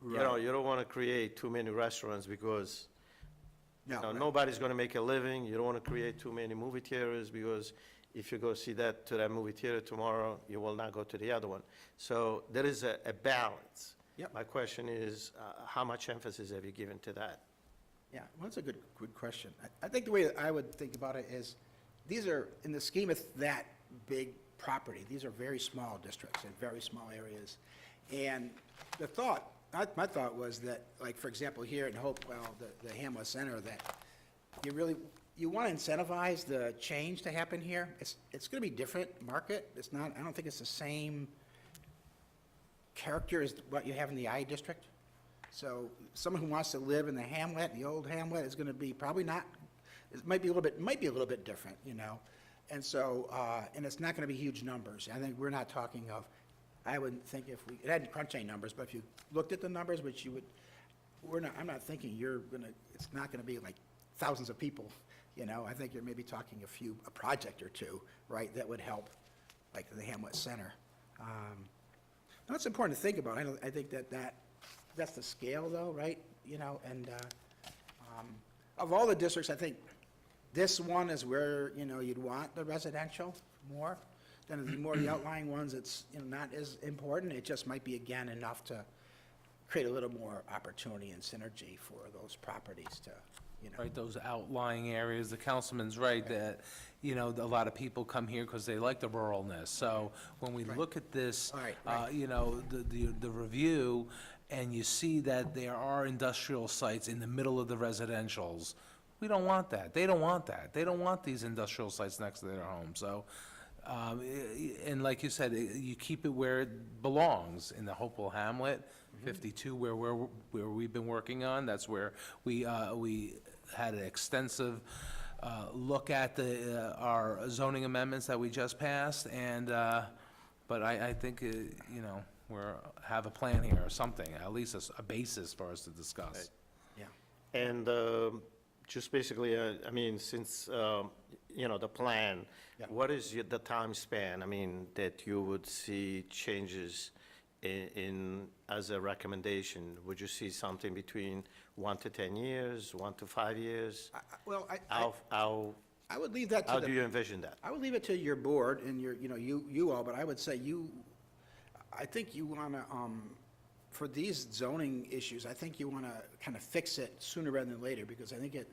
You know, you don't want to create too many restaurants because, No, you know, right. nobody's going to make a living. You don't want to create too many movie theaters because if you go see that movie theater tomorrow, you will not go to the other one. So there is a balance. Yep. My question is, how much emphasis have you given to that? Yeah, well, that's a good question. I think the way that I would think about it is, these are, in the scheme of that big property, these are very small districts in very small areas. And the thought, my thought was that, like, for example, here in Hopewell, the Hamlet Center, that you want to incentivize the change to happen here. It's going to be different market. It's not, I don't think it's the same character as what you have in the I district. So someone who wants to live in the Hamlet, the old Hamlet, is going to be probably not, it might be a little bit different, you know? And so, and it's not going to be huge numbers. I think we're not talking of, I wouldn't think if we, it hadn't crunched any numbers, but if you looked at the numbers, which you would, I'm not thinking it's not going to be like thousands of people, you know? I think you're maybe talking a project or two, right, that would help, like the Hamlet Center. Now, it's important to think about. I think that's the scale, though, right? You know, and of all the districts, I think this one is where, you know, you'd want the residential more. Then the more the outlying ones, it's, you know, not as important. It just might be, again, enough to create a little more opportunity and synergy for those properties to, you know. Right, those outlying areas, the councilman's right, that, you know, a lot of people come here because they like the ruralness. So when we look at this, Right. you know, the review, and you see that there are industrial sites in the middle of the residentials, we don't want that. They don't want that. They don't want these industrial sites next to their home. So, and like you said, you keep it where it belongs, in the Hopewell Hamlet, 52, where we've been working on. That's where we had an extensive look at our zoning amendments that we just passed, and, but I think, you know, have a plan here or something, at least a basis for us to discuss. Yeah. And just basically, I mean, since, the plan, Yeah. what is the time span, I mean, that you would see changes as a recommendation? Would you see something between 1 to 10 years, 1 to 5 years? Well, How I would leave that to how do the, you envision that? I would leave it to your board and your, you all, but I would say I think you want to, for these zoning issues, I think you want to kind of fix it sooner rather than later, because I think it,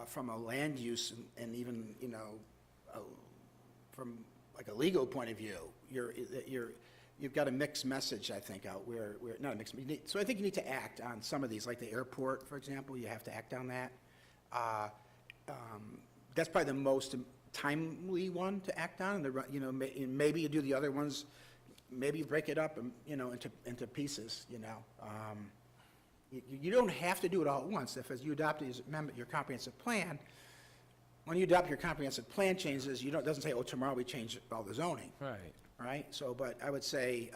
from a land use and even, from like a legal point of view, you've got a mixed message, I think, out where, not a mixed, so I think you need to act on some of these, like the airport, for example, you have to act on that. That's probably the most timely one to act on, and maybe you do the other ones, maybe you break it up, into pieces, You don't have to do it all at once. If as you adopt your comprehensive plan, when you adopt your comprehensive plan changes, it doesn't say, oh, tomorrow we change all the zoning, Right. right? So, but I would say,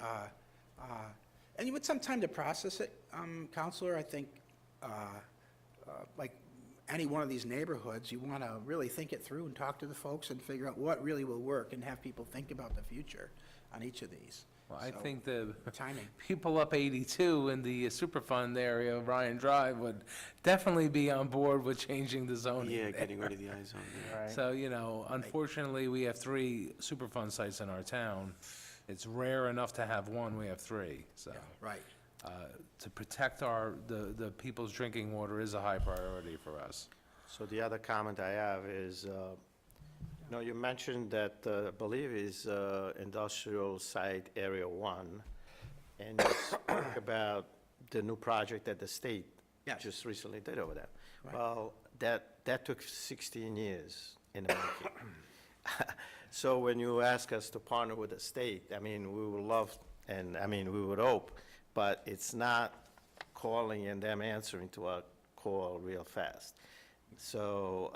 and you would some time to process it, Counselor, I think, like any one of these neighborhoods, you want to really think it through and talk to the folks and figure out what really will work and have people think about the future on each of these. Well, I So, think the timing. people up 82 in the Superfund area of Ryan Drive would definitely be on board with changing the zoning. Yeah, getting rid of the I-zone, yeah. So, unfortunately, we have 3 Superfund sites in our town. It's rare enough to have one, we have 3, so. Right. To protect the people's drinking water is a high priority for us. So the other comment I have is, you mentioned that, I believe is industrial site area 1, and you spoke about the new project that the state Yes. just recently did over there. Right. Well, that took 16 years in the making. So when you ask us to partner with the state, I mean, we would love, and I mean, we would hope, but it's not calling and them answering to our call real fast. So,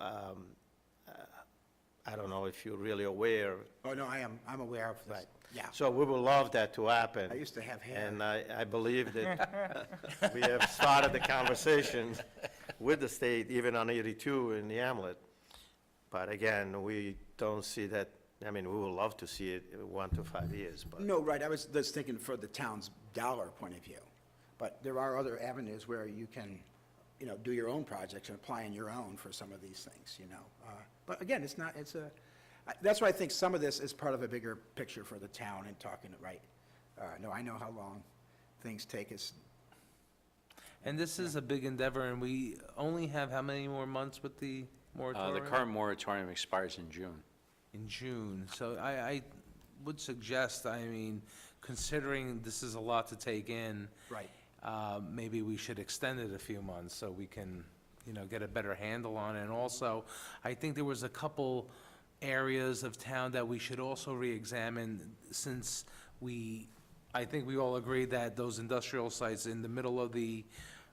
I don't know if you're really aware. Oh, no, I'm aware of this. Right. Yeah. So we would love that to happen. I used to have hair. And I believe that we have started the conversation with the state, even on 82 in the Hamlet. But again, we don't see that, I mean, we would love to see it 1 to 5 years, but. No, right, I was just thinking for the town's dollar point of view. But there are other avenues where you can, do your own projects and apply on your own for some of these things, But again, that's why I think some of this is part of a bigger picture for the town and talking it right. No, I know how long things take us. And this is a big endeavor, and we only have how many more months with the The moratorium? current moratorium expires in June. In June. So I would suggest, considering this is a lot to take in, Right. maybe we should extend it a few months so we can, get a better handle on it. And also, I think there was a couple areas of town that we should also reexamine, since I think we all agree that those industrial sites in the middle of the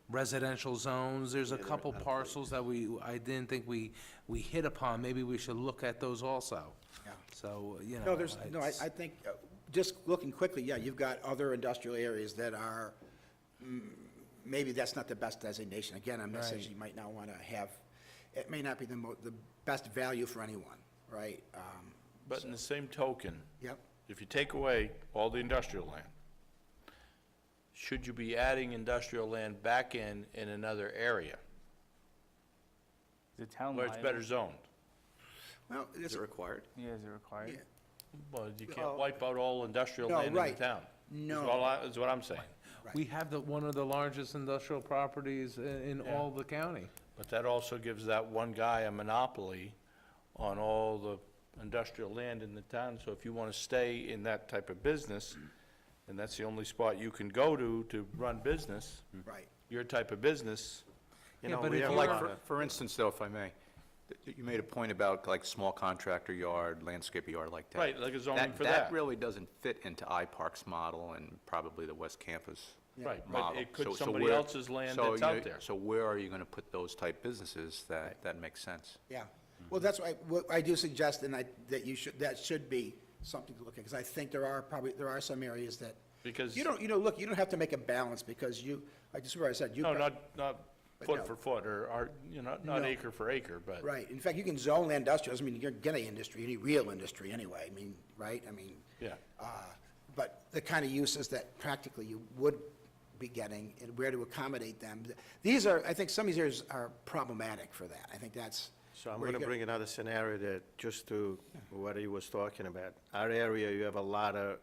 residential zones, there's a couple parcels that I didn't think we hit upon. Maybe we should look at those also. Yeah. So, No, I think, just looking quickly, yeah, you've got other industrial areas that are, maybe that's not the best designation. Again, a message Right. you might not want to have, it may not be the best value for anyone, right? But in the same token, Yep. if you take away all the industrial land, should you be adding industrial land back in another area Is it town where it's better zoned? Well, Is it's, it required? Yeah, is it required? yeah. Well, you Well, can't wipe out all industrial no, land in the right. town. No. Is what I'm saying. We have one of the largest industrial properties in all the county. But that also gives that one guy a monopoly on all the industrial land in the town. So if you want to stay in that type of business, and that's the only spot you can go to run business, Right. your type of business, You Yeah, know, but we if have a you're- lot Like, of- for instance, though, if I may, you made a point about like small contractor yard, landscape yard like that. right, like a zoning for That that. really doesn't fit into iPark's model and probably the West Campus Right, but model. it could So somebody where- else's land so, that's you out know, there. So where are you going to put those type businesses that makes sense? Yeah. Well, that's why, what I do suggest, and that should be something to look at, because I think there are some areas that, Because, you don't have to make a balance, because like the supervisor said, you've no, got. not foot for foot, or, you know, not No. acre for acre, but. Right, in fact, you can zone land industrial, doesn't mean you're gonna get any industry, any real industry anyway, I mean, right, I mean. Yeah. But the kind of uses that practically you would be getting and where to accommodate them. These are, I think some of these areas are problematic for that. I think that's. So I'm where going to you bring another scenario that, just to what he was talking about. Our area, you have a lot of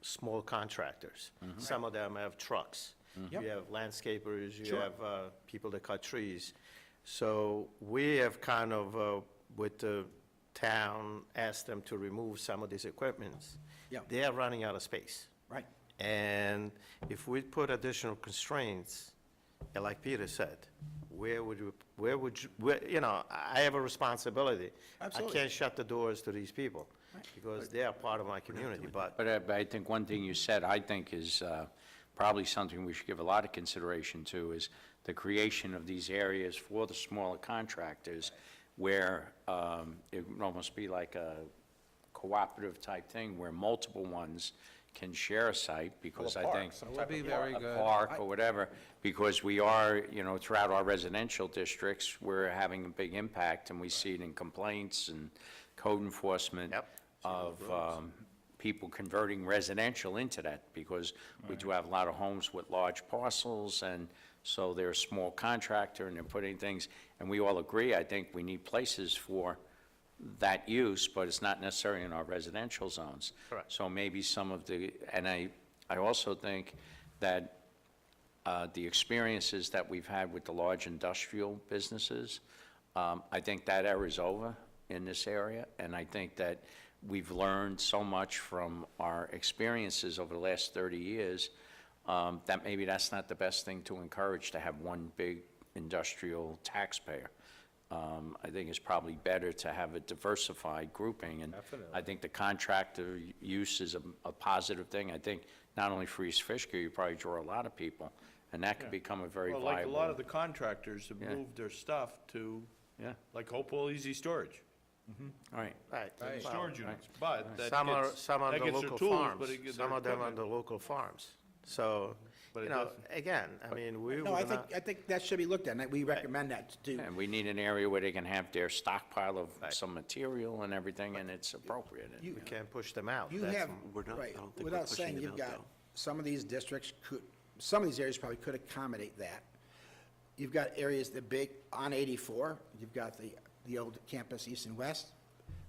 small contractors. Some of them have trucks. Yep. You have landscapers, you Sure. have people that cut trees. So we have kind of, with the town, asked them to remove some of these equipments. Yeah. They are running out of space. Right, And if we put additional constraints, and like Peter said, where, you know, I have a responsibility. Absolutely. I can't shut the doors to these people, because they are part of my community, but But I think one thing you said, I think is probably something we should give a lot of consideration to, is the creation of these areas for the smaller contractors, where it would almost be like a cooperative type thing, where multiple ones can share a site, because I think. That would be very A good. park or whatever, because we are, you know, throughout our residential districts, we're having a big impact, and we see it in complaints and code enforcement Yep. of people converting residential into that, because we do have a lot of homes with large parcels, and so they're a small contractor, and they're putting things, and we all agree, I think we need places for that use, but it's not necessarily in our residential zones. Correct. So maybe some of the, and I also think that the experiences that we've had with the large industrial businesses, I think that era is over in this area, and I think that we've learned so much from our experiences over the last 30 years, that maybe that's not the best thing to encourage, to have one big industrial taxpayer. I think it's probably better to have a diversified grouping, and I think the contractor use is a positive thing. I think not only for East Fishkill, you probably draw a lot of people, and that could become a very Well, viable. like a lot of the contractors have Yeah. moved their stuff to, Yeah, like Hopewell Easy Storage, all right. right. Right. well, storage units, but that Some are, gets, some are that the gets their local tools, farms, but it gets some their of them are equipment. the local farms. So, But you it know, doesn't- again, I mean, we no, were I not. think that should be looked at, and we recommend that to do. And we need an area where they can have their stockpile of some material and everything, and it's appropriate. You- We can't push them out. You That's- have, we're not- I right, don't think we're without pushing saying, them you've out, got, though. some of these districts could, some of these areas probably could accommodate that. You've got areas that big, on 84, you've got the old campus east and west,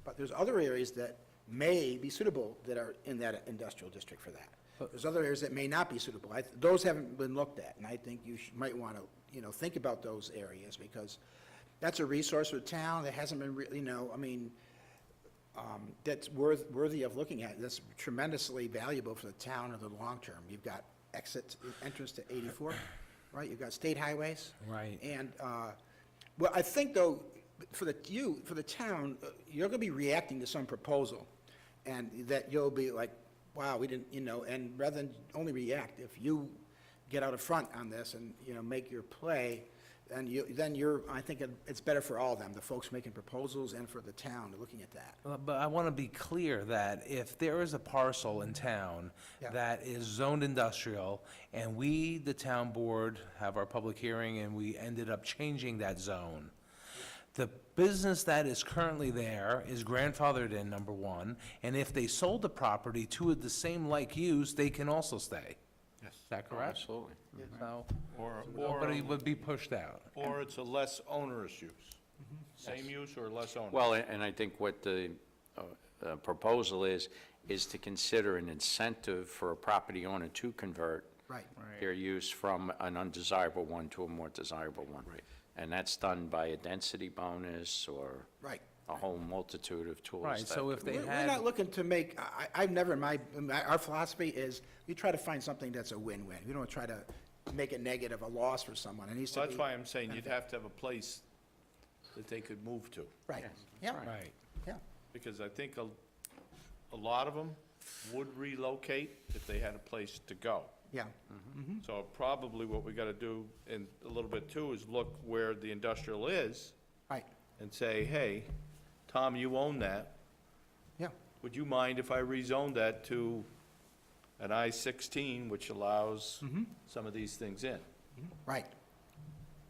but there's other areas that may be suitable that are in that industrial district for that. There's other areas that may not be suitable. Those haven't been looked at, and I think you might want to, you know, think about those areas, because that's a resource for the town that hasn't been, you know, I mean, that's worthy of looking at. That's tremendously valuable for the town in the long term. You've got entrance to 84, right? You've got state highways. Right. And, well, I think though, for the town, you're gonna be reacting to some proposal, and that you'll be like, wow, we didn't, you know, and rather than only react, if you get out in front on this and, you know, make your play, then you're, I think it's better for all of them, the folks making proposals and for the town looking at that. But I want to be clear that if there is a parcel in town Yeah. that is zoned industrial, and we, the town board, have our public hearing, and we ended up changing that zone, the business that is currently there is grandfathered in, number one, and if they sold the property to the same like use, they can also stay. Yes. Is that correct? Absolutely. So, Or, nobody would be pushed out. or it's a less onerous use. Same use or less onerous? Well, and I think what the proposal is to consider an incentive for a property owner to convert Right. their use from an undesirable one to a more desirable one. Right. And that's done by a density bonus or Right. a whole multitude of tools. Right, that so if could they work. We're not looking to make, I've never, our philosophy is, we try to find something that's a win-win. We don't try to make it negative, a loss for someone. It needs to So be. that's why I'm saying you'd have to have a place that they could move to, Right, yeah, Right. yeah. because I think a lot of them would relocate if they had a place to go. Yeah, So probably what we gotta do, and a little bit too, is look where the industrial is right, and say, hey, Tom, you own that. yeah, Would you mind if I rezoned that to an I-16, which allows some of these things in? right.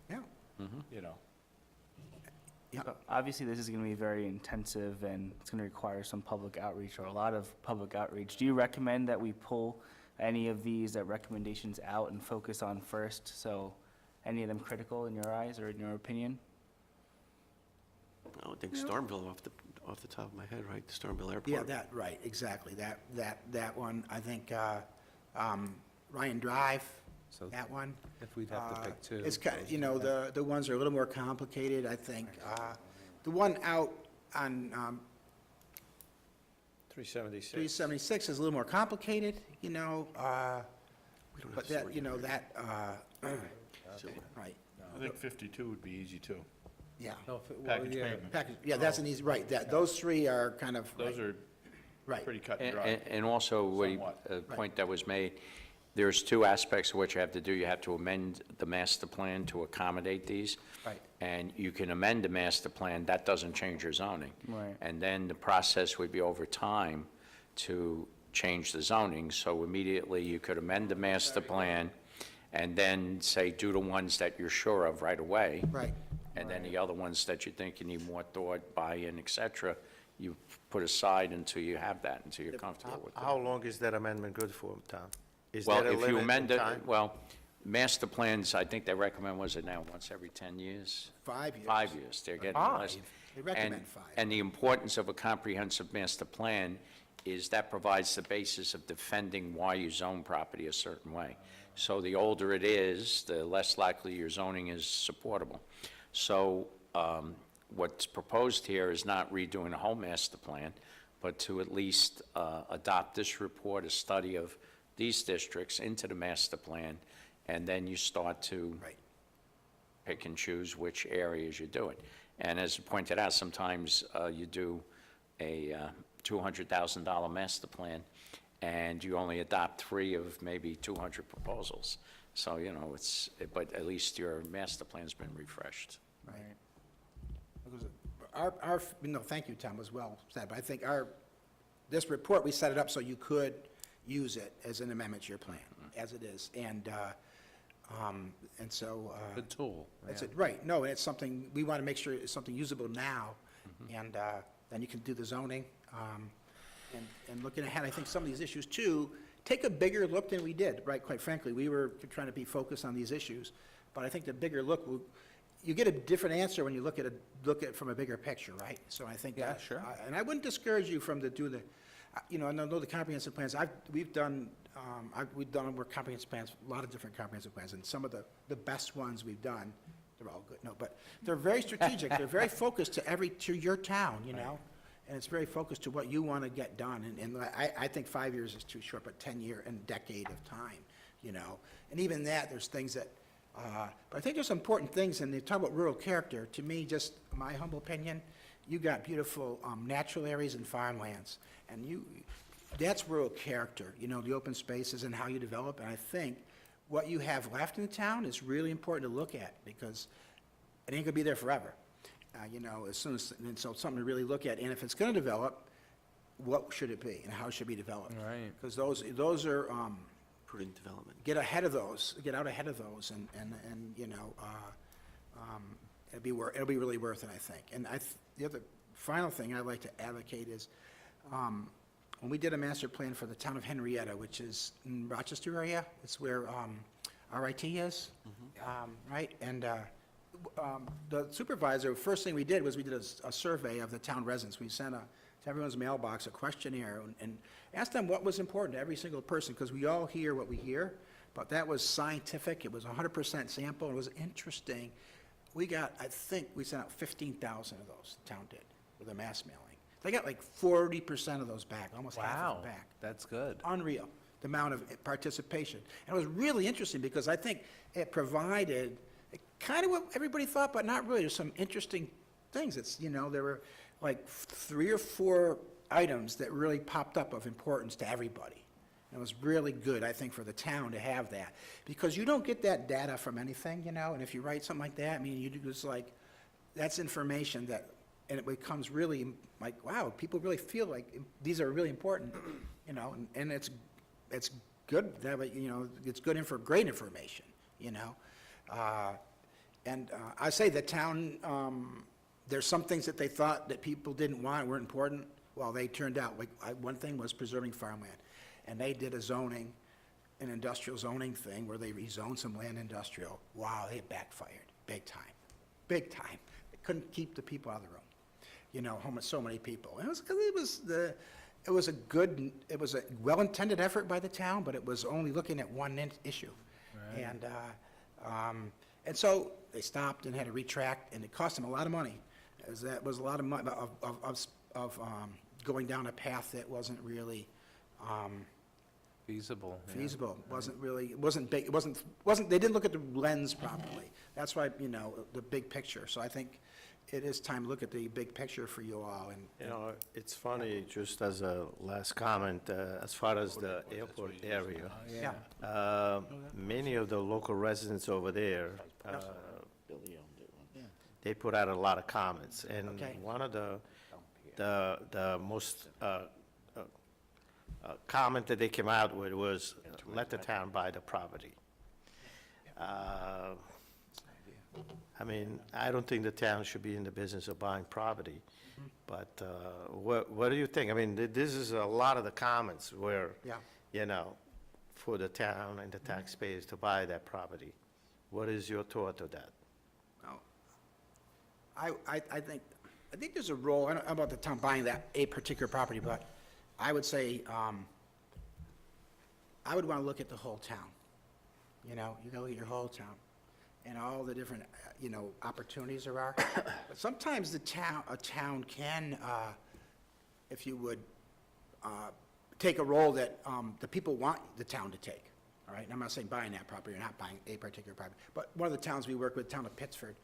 Yeah, you know. So obviously, this is going to be very intensive, and it's going to require some public outreach, or a lot of public outreach. Do you recommend that we pull any of these recommendations out and focus on first? So any of them critical in your eyes or in your opinion? I would think Stormville off the top of my head, right? The Stormville Airport. Yeah, that, right, exactly. That one, I think, Ryan Drive, So that one. if we'd have to pick two. It's kind of, you know, the ones are a little more complicated, I think. The one out on 376. 376 is a little more complicated, you know, We don't have but to that, sort you know, it. that, So- right, I think 52 would be easy, too. yeah. No, if it- well, Package yeah. pavement. Package, yeah, that's an easy, right, those three are kind of, Those are right, pretty cut and And, dry. and also, what Somewhat. a point that was made, there's two aspects of what you have to do. You have to amend the master plan to accommodate these. Right. And you can amend the master plan, that doesn't change your zoning. Right. And then the process would be over time to change the zoning. So immediately, you could amend the master plan and then say, do the ones that you're sure of right away. right. And then the other ones that you think you need more thought, buy-in, et cetera, you put aside until you have that, until you're comfortable with it. How long is that amendment good for, Tom? Is Well, there a if you limit amend in it, time? well, master plans, I think they recommend, was it now, once every 10 years? 5 years. 5 years, they're getting less. Five? They recommend And- 5. And the importance of a comprehensive master plan is that provides the basis of defending why you zone property a certain way. So the older it is, the less likely your zoning is supportable. So what's proposed here is not redoing the whole master plan, but to at least adopt this report, a study of these districts into the master plan, and then you start to Right. pick and choose which areas you do it. And as pointed out, sometimes you do a $200,000 master plan, and you only adopt 3 of maybe 200 proposals. So, you know, but at least your master plan's been refreshed. Right. Because no, thank you, Tom, as well said, but I think this report, we set it up so you could use it as an amendment to your plan, as it is, and so. Good tool. That's yeah. it, right, no, and it's something, we want to make sure it's something usable now, and then you can do the zoning. And looking ahead, I think some of these issues too, take a bigger look than we did, right, quite frankly. We were trying to be focused on these issues, but I think the bigger look, you get a different answer when you look at it from a bigger picture, right? So I think Yeah, that. sure. And I wouldn't discourage you from you know, I know the comprehensive plans, we've done more comprehensive plans, a lot of different comprehensive plans, and some of the best ones we've done, they're all good, no, but they're very strategic, they're very focused to your town, you know? And it's very focused to what you want to get done, and I think 5 years is too short, but 10 year and decade of time, you know? And even that, there's things that, but I think there's some important things, and they talk about rural character, to me, just my humble opinion, you got beautiful natural areas and farmlands, and that's rural character, you know, the open spaces and how you develop, and I think what you have left in the town is really important to look at, because it ain't gonna be there forever. You know, and so something to really look at, and if it's gonna develop, what should it be, and how should it be developed? Right. Because those are, Prudent development. get out ahead of those, and, you know, it'll be really worth it, I think. And the other final thing I'd like to advocate is, when we did a master plan for the town of Henrietta, which is in Rochester area, it's where, RIT is, right? And, the supervisor, first thing we did was we did a survey of the town residents. We sent to everyone's mailbox a questionnaire and asked them what was important to every single person, because we all hear what we hear, but that was scientific. It was 100% sample. It was interesting. We got, I think, we sent out 15,000 of those, the town did, with a mass mailing. They got like 40% of those back, almost half Wow, of them back. that's good. Unreal, the amount of participation. And it was really interesting because I think it provided kind of what everybody thought, but not really. There's some interesting things. It's, you know, there were like 3 or 4 items that really popped up of importance to everybody. And it was really good, I think, for the town to have that. Because you don't get that data from anything, you know, and if you write something like that, I mean, it's like, that's information that, and it becomes really like, wow, people really feel like these are really important, you know, and it's good, that, you know, it's good great information, you know. And I say the town, there's some things that they thought that people didn't want, weren't important. Well, they turned out, like, one thing was preserving farmland. And they did a zoning, an industrial zoning thing where they rezoned some land industrial. Wow, they backfired, big time, big time. They couldn't keep the people out of the room, you know, so many people. And it was, 'cause it was a well-intended effort by the town, but it was only looking at one issue. And so they stopped and had to retract, and it cost them a lot of money. That was a lot of money of going down a path that wasn't really Feasible. yeah. feasible. Wasn't really, it wasn't big, they didn't look at the lens properly. That's why, you know, the big picture. So I think it is time to look at the big picture for you all, and You know, it's funny, just as a last comment, as far as the airport area, yeah. many of the local residents over there, they put out a lot of comments. And Okay. one of the most comment that they came out with was, let the town buy the property. I mean, I don't think the town should be in the business of buying property, but what do you think? I mean, this is a lot of the comments where, Yeah. you know, for the town and the taxpayers to buy that property. What is your thought of that? No. I think there's a role, I don't know about the town buying a particular property, but I would say, I would want to look at the whole town. You know, you gotta look at your whole town and all the different, you know, opportunities there are. But sometimes a town can, if you would, take a role that the people want the town to take, all right? And I'm not saying buying that property or not buying a particular property, but one of the towns we work with, town of Pittsford,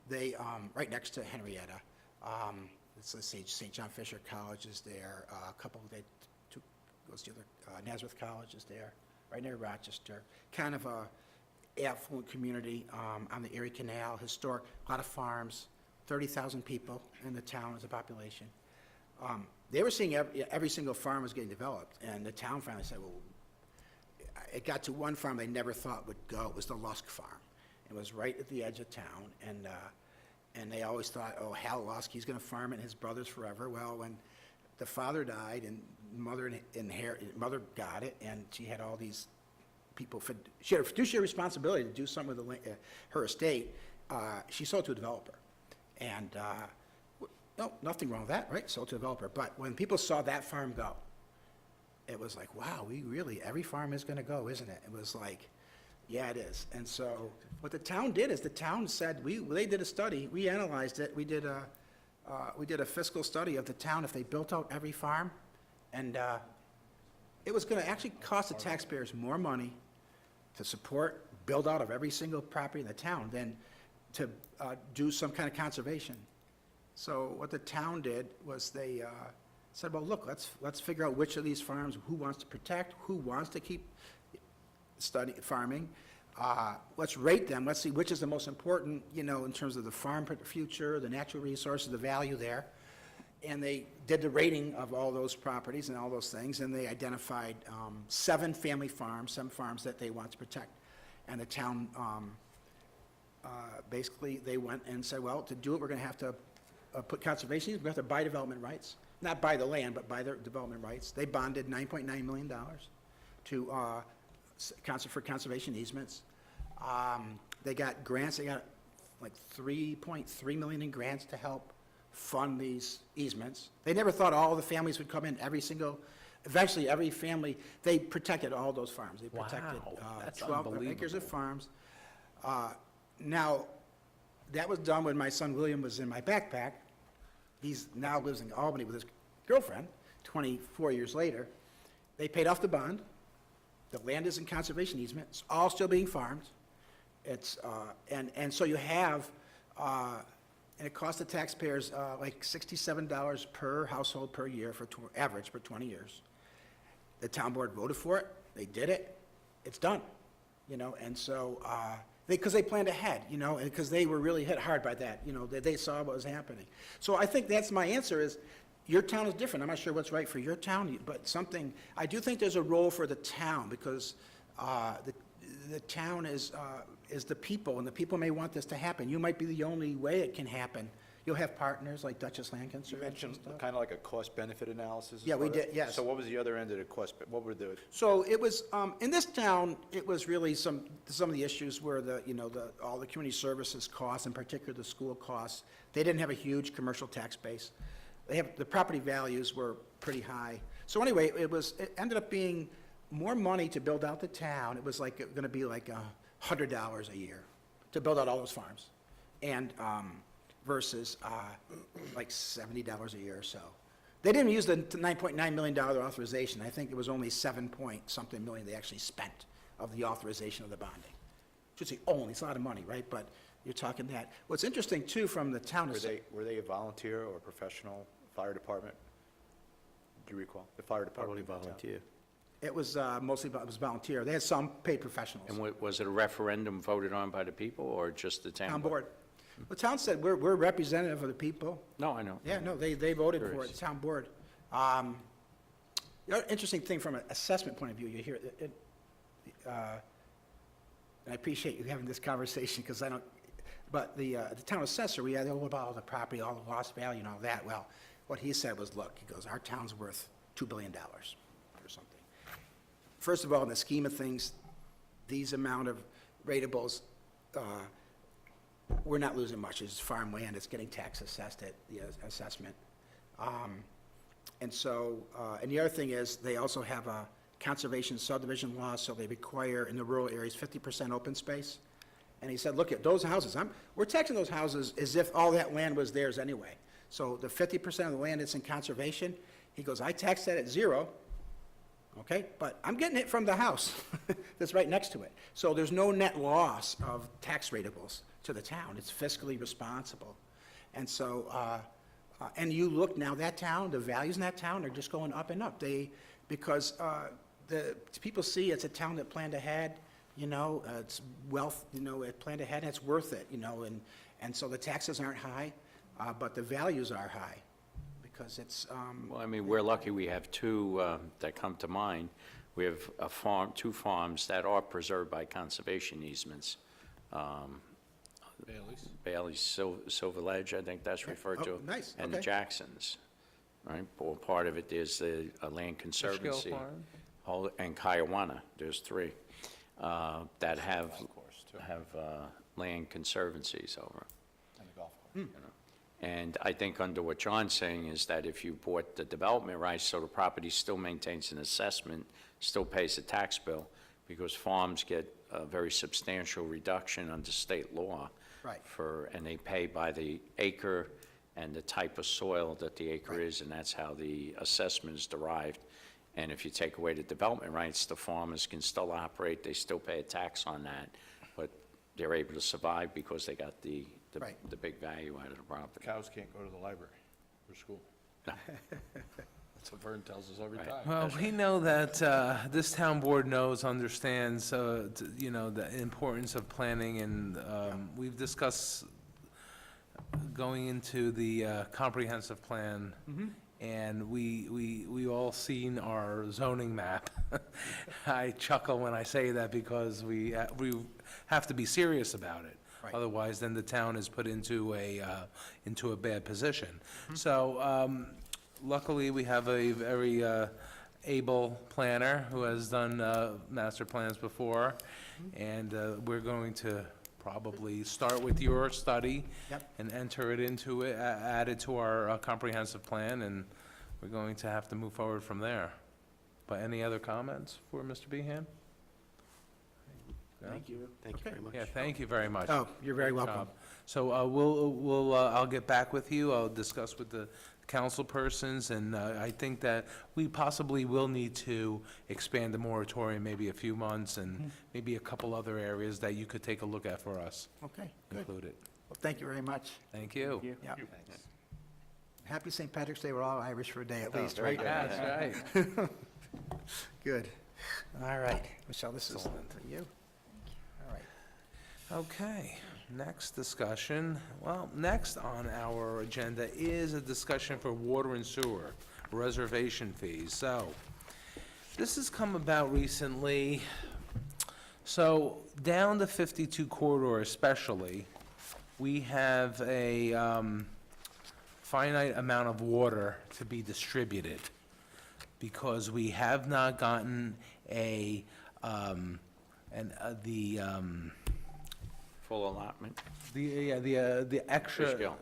they, right next to Henrietta, it's, let's see, St. John Fisher College is there, a couple, goes to the other, Nazareth College is there, right near Rochester, kind of a affluent community on the Erie Canal, historic, a lot of farms, 30,000 people in the town as a population. They were seeing every single farm was getting developed, and the town finally said, well, it got to one farm they never thought would go. It was the Lusk Farm. It was right at the edge of town, and they always thought, oh, Hal Lusk, he's going to farm it and his brothers forever. Well, when the father died and mother got it, and she had all these people, she had a fiduciary responsibility to do something with her estate, she sold to a developer. And no, nothing wrong with that, right? Sold to a developer. But when people saw that farm go, it was like, wow, every farm is going to go, isn't it? It was like, yeah, it is. And so what the town did is the town said, they did a study, we analyzed it, we did a fiscal study of the town if they built out every farm, and it was going to actually cost the taxpayers more money to support build out of every single property in the town than to do some kind of conservation. So what the town did was they said, well, look, let's figure out which of these farms, who wants to protect, who wants to keep farming. Let's rate them. Let's see which is the most important, you know, in terms of the farm future, the natural resources, the value there. And they did the rating of all those properties and all those things, and they identified 7 family farms, 7 farms that they want to protect. And the town, basically, they went and said, well, to do it, we're going to have to put conservation, we're going to have to buy development rights. Not buy the land, but buy their development rights. They bonded $9.9 million for conservation easements. They got grants, they got like $3.3 million in grants to help fund these easements. They never thought all the families would come in, eventually every family, they protected all those farms. They protected Wow, that's 12 acres of farms. Now, that was done when my son William was in my backpack. He's now lives in Albany with his girlfriend, 24 years later. They paid off the bond. The land is in conservation easement. It's all still being farmed. It's, and so you have, and it costs the taxpayers like $67 per household per year for average for 20 years. The town board voted for it. They did it. It's done, you know, and so, because they planned ahead, you know, and because they were really hit hard by that, you know, they saw what was happening. So I think that's my answer is, your town is different. I'm not sure what's right for your town, but I do think there's a role for the town, because the town is the people, and the people may want this to happen. You might be the only way it can happen. You'll have partners like Dutchess Land You Conservancy and mentioned stuff. kind of like a cost-benefit analysis? as Yeah, we part of it? did, yes. So what was the other end of the cost, what were the, So it was, in this town, it was really some of the issues where all the community services costs, in particular the school costs, they didn't have a huge commercial tax base. The property values were pretty high. So anyway, it ended up being more money to build out the town. It was gonna be like $100 a year to build out all those farms. And, versus, like $70 a year or so. They didn't use the $9.9 million authorization. I think it was only 7-point-something million they actually spent of the authorization of the bonding. Should say only, it's a lot of money, right? But you're talking that. What's interesting too from the town were is, they a volunteer or professional fire department? Do you recall? The fire Probably department? in town? volunteer. it was mostly, it was volunteer. They had some paid professionals. And was it a referendum voted on by the people or just the town? Town board. The town said, we're representative of the people. No, I know. Yeah, no, they voted for it, Curious. the town board. The other interesting thing from an assessment point of view, you hear, and I appreciate you having this conversation, because I don't, but the town assessor, we had all about all the property, all the lost value and all that. Well, what he said was, look, he goes, our town's worth $2 billion or something. First of all, in the scheme of things, these amount of ratables, we're not losing much. It's farmland, it's getting tax assessed at the assessment. And so, and the other thing is, they also have a conservation subdivision law, so they require in the rural areas 50% open space. And he said, look at those houses, we're taxing those houses as if all that land was theirs anyway. So the 50% of the land that's in conservation, he goes, I tax that at 0, okay? But I'm getting it from the house that's right next to it. So there's no net loss of tax ratables to the town. It's fiscally responsible. And so, and you look now, that town, the values in that town are just going up and up. Because the people see it's a town that planned ahead, it's wealth, it planned ahead, and it's worth it, and so the taxes aren't high, but the values are high, because it's, Well, I mean, we're lucky we have two that come to mind. We have two farms that are preserved by conservation easements. Bailey's Silver Ledge, I think that's referred to. Oh, nice, And the okay. Jacksons, right? Well, part of it is the Land Conservancy. Farm? And Kiowana, there's three, that have land conservancies over. And the golf course. you know. And I think under what John's saying is that if you bought the development rights, so the property still maintains an assessment, still pays a tax bill, because farms get a very substantial reduction under state law. Right. And they pay by the acre and the type of soil that the acre is, and that's how the assessment is derived. And if you take away the development rights, the farmers can still operate, they still pay a tax on that, but they're able to survive because they got the Right. big value out of the property. Cows can't go to the library or school. That's what Vern tells us every Right. time. Well, we know that this town board understands, the importance of planning, and we've discussed going into the comprehensive plan, and we all seen our zoning map. I chuckle when I say that because we have to be serious about it. Right. Otherwise, then the town is put into a bad position. So, luckily, we have a very able planner who has done master plans before, and we're going to probably start with your study Yep. and enter it into it, add it to our comprehensive plan, and we're going to have to move forward from there. But any other comments for Mr. Behan? Thank you. Thank you very much. Yeah, thank you very much. Oh, you're very Good welcome. job. So I'll get back with you, I'll discuss with the council persons, and I think that we possibly will need to expand the moratorium maybe a few months, and maybe a couple other areas that you could take a look at for us, Okay, good. include it. Well, thank you very much. Thank you. Thank you. Yeah. Happy St. Patrick's Day. We're all Irish for a day at least, very right? good. That's right. Good. All right. Michelle, this is for you. All right. Okay, next discussion. Well, next on our agenda is a discussion for water and sewer reservation fees. So, this has come about recently. So down the 52 corridor especially, we have a finite amount of water to be distributed because we have not gotten Full allotment. the extra. Fishkill.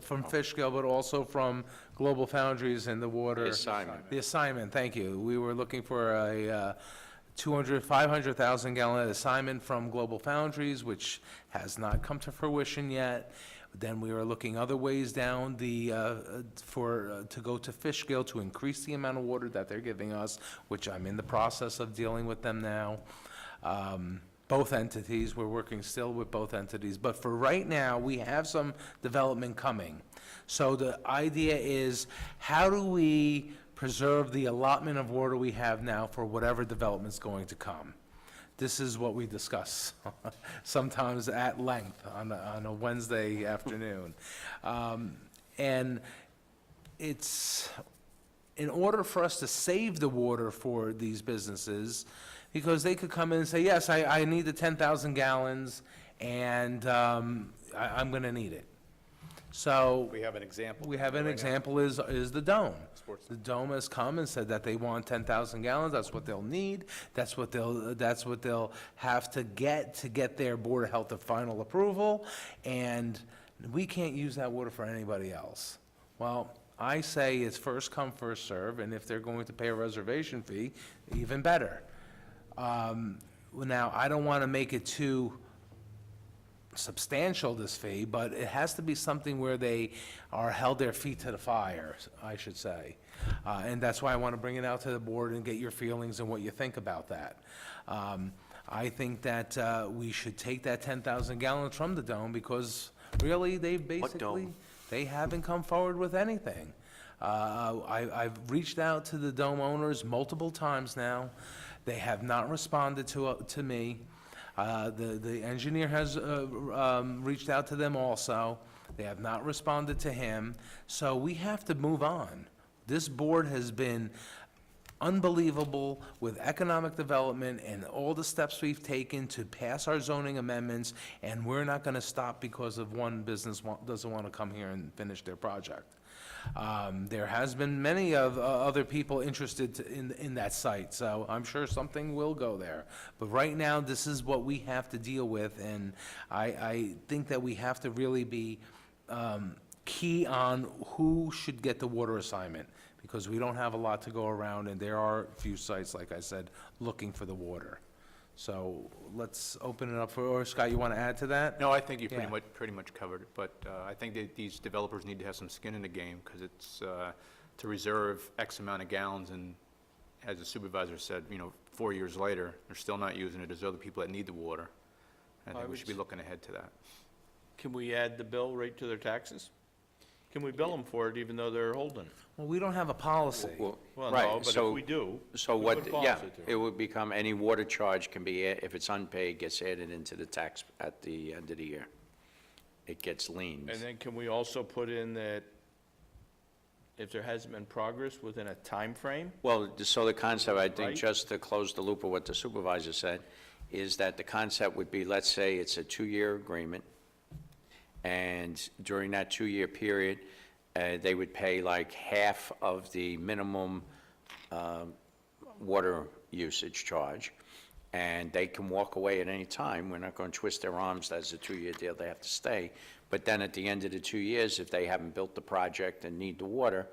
From Fishkill, but also from Global Foundries and the water. The assignment. The assignment, thank you. We were looking for a 500,000 gallon assignment from Global Foundries, which has not come to fruition yet. Then we were looking other ways down to go to Fishkill to increase the amount of water that they're giving us, which I'm in the process of dealing with them now. Both entities, we're working still with both entities, but for right now, we have some development coming. So the idea is, how do we preserve the allotment of water we have now for whatever development's going to come? This is what we discuss sometimes at length on a Wednesday afternoon. And it's, in order for us to save the water for these businesses, because they could come in and say, yes, I need the 10,000 gallons, and I'm going to need it. So. We have an example. We have an right now. example is the Dome. Sports. The Dome has come and said that they want 10,000 gallons, that's what they'll need, that's what they'll have to get their Board of Health final approval, and we can't use that water for anybody else. Well, I say it's first come, first serve, and if they're going to pay a reservation fee, even better. Now, I don't want to make it too substantial, this fee, but it has to be something where they are held their feet to the fire, I should say. And that's why I want to bring it out to the board and get your feelings and what you think about that. I think that we should take that 10,000 gallons from the Dome, because really, they basically, Dome? they haven't come forward with anything. I've reached out to the Dome owners multiple times now. They have not responded to me. The engineer has reached out to them also. They have not responded to him. So we have to move on. This board has been unbelievable with economic development and all the steps we've taken to pass our zoning amendments, and we're not going to stop because of one business doesn't want to come here and finish their project. There has been many of other people interested in that site, so I'm sure something will go there. But right now, this is what we have to deal with, and I think that we have to really be key on who should get the water assignment, because we don't have a lot to go around, and there are a few sites, like I said, looking for the water. So let's open it up for, or Scott, you want to add to that? No, I think you Yeah. pretty much covered it, but I think that these developers need to have some skin in the game, because it's to reserve X amount of gallons, and as the supervisor said, 4 years later, they're still not using it. There's other people that need the water. I think we should be looking ahead to that. Can we add the bill right to their taxes? Can we bill them for it even though they're holding? Well, we don't have a policy. Well, Right, no, but if so- we do. So we what, put yeah, policy to it would become, any water charge can be, if it's unpaid, gets added into the tax at the end of the year. It gets leaned. And then can we also put in that if there hasn't been progress within a time frame? Well, so the concept, I think, Right. just to close the loop of what the supervisor said, is that the concept would be, let's say it's a 2-year agreement, and during that 2-year period, they would pay like half of the minimum water usage charge, and they can walk away at any time. We're not going to twist their arms, that's a 2-year deal, they have to stay. But then at the end of the 2 years, if they haven't built the project and need the water,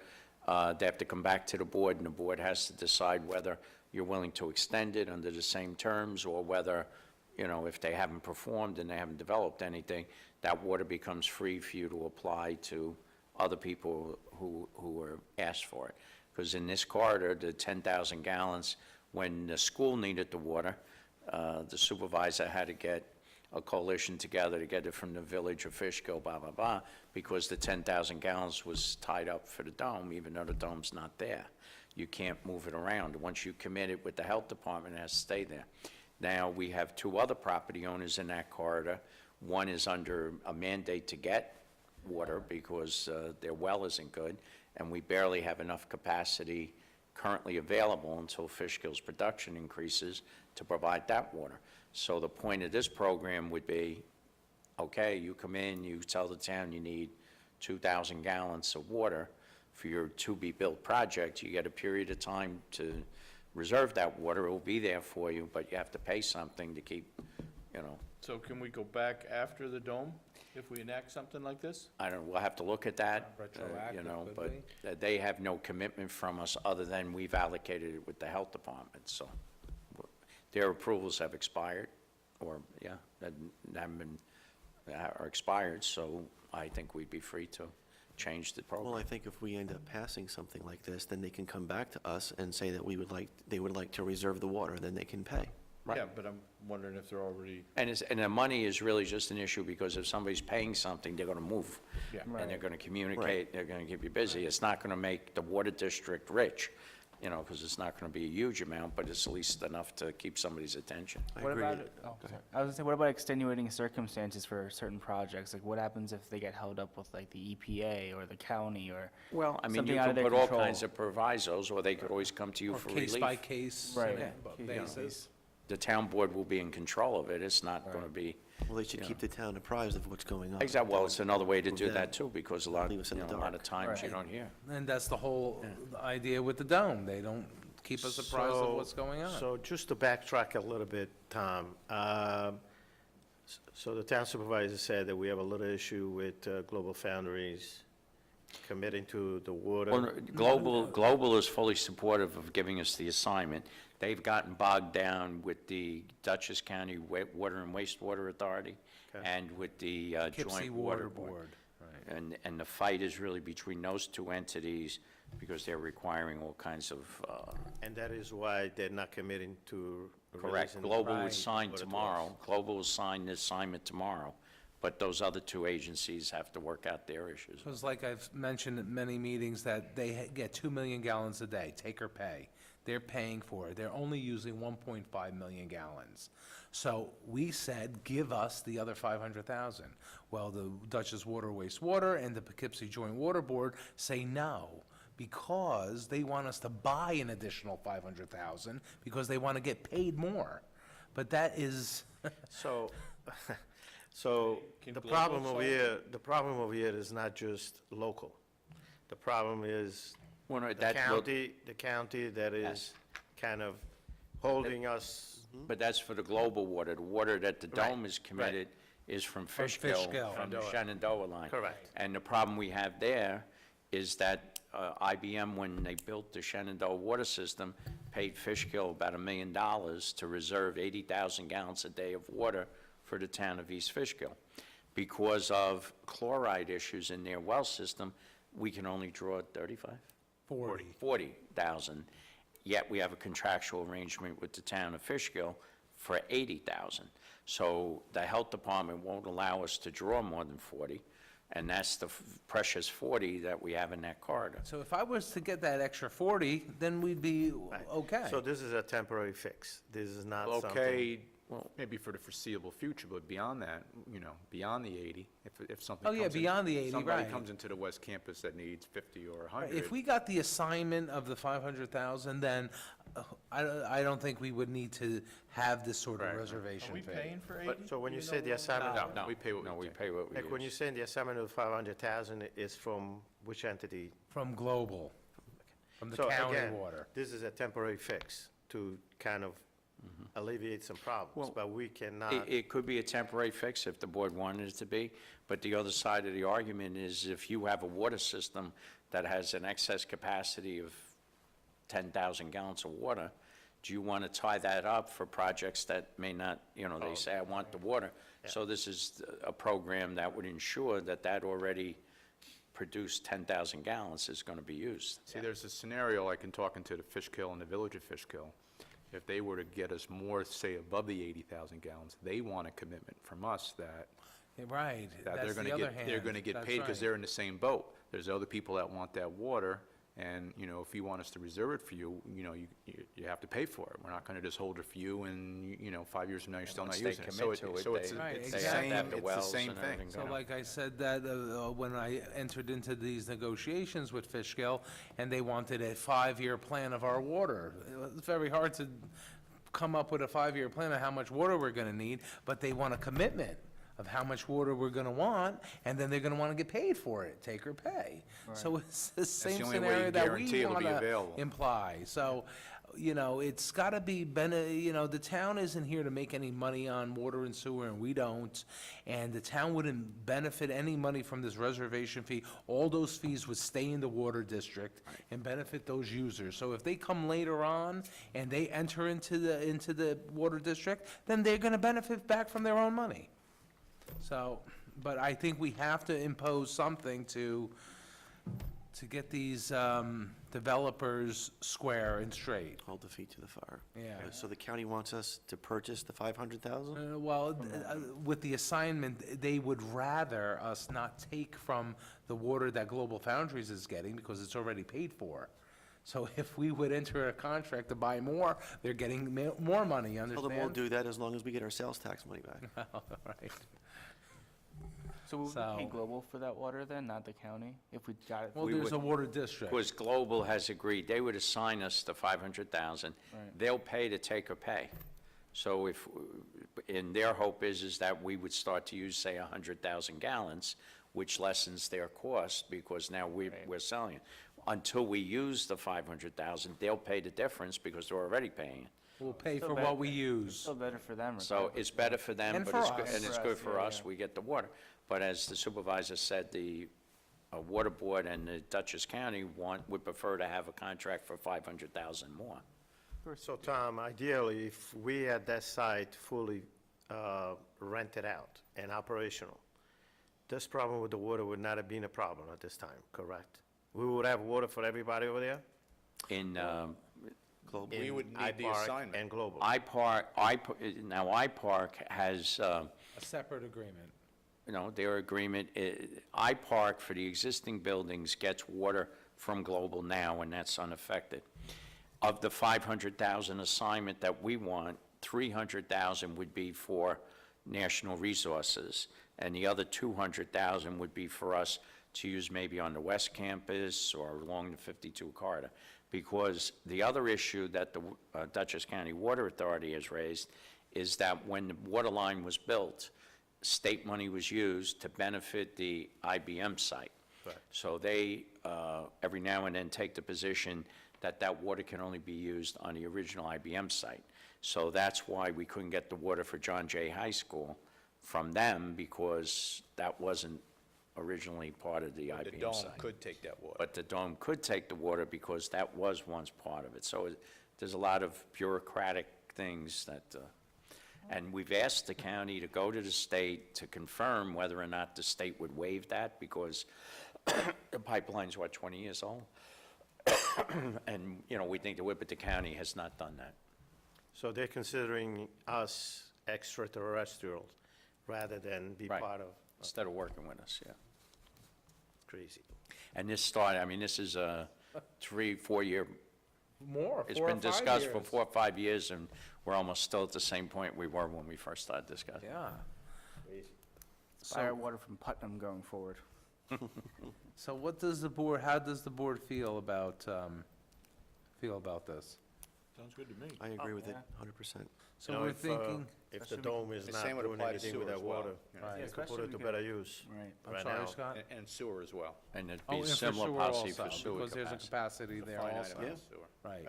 they have to come back to the board, and the board has to decide whether you're willing to extend it under the same terms, or whether, if they haven't performed and they haven't developed anything, that water becomes free for you to apply to other people who are asked for it. Because in this corridor, the 10,000 gallons, when the school needed the water, the supervisor had to get a coalition together to get it from the village of Fishkill, blah, blah, blah, because the 10,000 gallons was tied up for the Dome, even though the Dome's not there. You can't move it around. Once you commit it with the health department, it has to stay there. Now, we have 2 other property owners in that corridor. One is under a mandate to get water because their well isn't good, and we barely have enough capacity currently available until Fishkill's production increases to provide that water. So the point of this program would be, okay, you come in, you tell the town you need 2,000 gallons of water for your to-be-built project, you get a period of time to reserve that water, it will be there for you, but you have to pay something to keep, you know, So can we go back after the dome if we enact something like this? I don't, we'll have to look at that, you Retroactive, know, could but we? they have no commitment from us other than we've allocated it with the health department, so their approvals have expired, or, yeah, that haven't been, are expired, so I think we'd be free to change the Well, I program. think if we end up passing something like this, then they can come back to us and say that they would like to reserve the water, then they can pay. Right. Yeah, but I'm wondering if they're already, And and the money is really just an issue, because if somebody's paying something, they're gonna move. Yeah. And they're gonna communicate, they're gonna keep you busy. It's not gonna make the water district rich, you know, because it's not gonna be a huge amount, but it's at least enough to keep somebody's attention. I What agree. about, sorry. I was gonna say, what about extenuating circumstances for certain projects? Like, what happens if they get held up with, like, the EPA or the county or Well, I mean, something you out of can their put all control? kinds of provisos, or they could always come to you Or for case relief. by case Right. basis. The town board will be in control of it. It's not gonna be, Well, they should keep the town apprised of what's going on. exactly, well, it's another way to do Prove that that. too, because a lot, Leave us in you the know, a lot dark. of times you Right. don't hear. And that's the whole idea with the dome. They don't keep us apprised of what's going on. So just to backtrack a little bit, Tom, so the town supervisor said that we have a little issue with Global Foundries committing to the water. Well, Global is fully supportive of giving us the assignment. They've gotten bogged down with the Dutchess County Water and Wastewater Authority Okay. and with the Poughkeepsie Joint Water Water Board. Board, right. And the fight is really between those two entities, because they're requiring all kinds of, And that is why they're not committing to correct, releasing. Global Right. would sign What it tomorrow. was. Global will sign this assignment tomorrow, but those other two agencies have to work out their issues. So it's like I've mentioned at many meetings that they get 2 million gallons a day, take or pay. They're paying for it. They're only using 1.5 million gallons. So we said, give us the other 500,000. Well, the Dutchess Water Wastewater and the Poughkeepsie Joint Water Board say no, because they want us to buy an additional 500,000, because they want to get paid more. But that is, So, so Can the Global problem over solve here, the problem over here is not just local. The problem is Well, no, the that will- county that is Yes. kind of holding us. But that's for the global water. The water that the Right, dome is committed is from From Fishkill, Fishkill. from the Shenandoah line. Correct. And the problem we have there is that IBM, when they built the Shenandoah water system, paid Fishkill about $1 million to reserve 80,000 gallons a day of water for the town of East Fishkill. Because of chloride issues in their well system, we can only draw 35? 40,000, yet we have a contractual arrangement with the town of Fishkill for 80,000. So the health department won't allow us to draw more than 40, and that's the precious 40 that we have in that corridor. so if I was to get that extra 40, then we'd be okay. So this is a temporary fix. This is not something. Okay, well, maybe for the foreseeable future, but beyond that, you know, beyond the 80, if something Oh, yeah, comes in- beyond the 80, somebody right. comes into the West Campus that needs 50 or 100. If we got the assignment of the 500,000, then I don't think we would need to have this sort of Right. reservation are we fee. paying for 80? But, so when you say the assignment, No, we pay what we No, we can. pay what we like when you use. say the assignment of 500,000 is from which entity? From Global, from the So county again, water. this is a temporary fix to kind of alleviate some problems, Well, but we cannot. It could be a temporary fix if the board wanted it to be, but the other side of the argument is if you have a water system that has an excess capacity of 10,000 gallons of water, do you want to tie that up for projects that may not, you know, they say, I want the water. So this is a program that would ensure that that already produced 10,000 gallons is going to be used. See, there's a scenario, like in talking to the Fishkill and the Village of Fishkill, if they were to get us more, say, above the 80,000 gallons, they want a commitment from us that Yeah, right, that that's they're the gonna other get, hand. they're gonna get That's paid because right. they're in the same boat. There's other people that want that water, And, you know, if you want us to reserve it for you, you know, you have to pay for it. We're not gonna just hold it for you and, you know, 5 years from now, you're still not Once they using it. commit So to it, so it's they- Right, it's They the have exactly. to have same, the it's the wells same and thing. everything So going. like I said, that when I entered into these negotiations with Fishkill, and they wanted a 5-year plan of our water. It's very hard to come up with a 5-year plan of how much water we're gonna need, but they want a commitment of how much water we're gonna want, and then they're gonna wanna get paid for it, take or pay. So it's the same only way scenario you that guarantee we it'll be wanna available. imply. So, you know, it's gotta be, you know, the town isn't here to make any money on water and sewer, and we don't. And the town wouldn't benefit any money from this reservation fee. All those fees would stay in the water district and benefit those users. So if they come later on and they enter into the water district, then they're gonna benefit back from their own money. So, but I think we have to impose something to get these developers square and straight. Hold the feet to the fire. Yeah. So the county wants us to purchase the 500,000? With the assignment, they would rather us not take from the water that Global Foundries is getting because it's already paid for. So if we would enter a contract to buy more, they're getting more money, you Tell them we'll understand? do that as long as we get our sales tax money back. Right. So would we pay So- Global for that water then, not the county, if we got it? Well, We there's would- a water district. Because Global has agreed, they would assign us the 500,000. Right. They'll pay to take or pay. So if, and their hope is that we would start to use, say, 100,000 gallons, which lessens their cost because now we're selling it. Until we use the 500,000, they'll pay the difference because they're already paying it. We'll pay Still for better- what we use. Still better for them. So regardless. it's better for them, And but for it's good, us. and it's For good us, for yeah, us, yeah. we get the water. But as the supervisor said, the Water Board and the Dutchess County would prefer to have a contract for 500,000 more. So Tom, ideally, if we had that site fully rented out and operational, this problem with the water would not have been a problem at this time, correct? We would have water for everybody over there? In Global. We would in need the iPark assignment. And Global. now iPark has, A separate agreement. you know, their agreement, iPark for the existing buildings gets water from Global now, and that's unaffected. Of the 500,000 assignment that we want, 300,000 would be for National Resources, and the other 200,000 would be for us to use maybe on the West Campus or along the 52 corridor. Because the other issue that the Dutchess County Water Authority has raised is that when the water line was built, state money was used to benefit the IBM site. Right. So they, every now and then, take the position that that water can only be used on the original IBM site. So that's why we couldn't get the water for John Jay High School from them, because that wasn't originally part of the The IBM dome site. could take that water. But the dome could take the water because that was once part of it. So there's a lot of bureaucratic things that, and we've asked the county to go to the state to confirm whether or not the state would waive that, because the pipeline's, 20 years old? And, you know, we think they would, but the county has not done that. So they're considering us extraterrestrials rather than be Right. part of, Instead of working with us, yeah. crazy. And this started, I mean, this is a 3-4 year, More, it's 4 or been 5 discussed for years. 4 or 5 years, and we're almost still at the same point we were when we first started discussing. Yeah. Buy our water from Putnam going forward. So what does the board, how does the board feel about this? Sounds good to me. I agree with it, yeah. 100%. So You know, we're if, thinking, If the dome is The not same would doing apply to anything with sewer that as well, water, you know. Right. you Yeah, could put especially it to we better can- use. Right. I'm right sorry, now. Scott? And sewer as well. And it'd Oh, be and for similar sewer policy also, for sewer because there's a capacity. capacity It's a there finite also. amount of sewer. Right.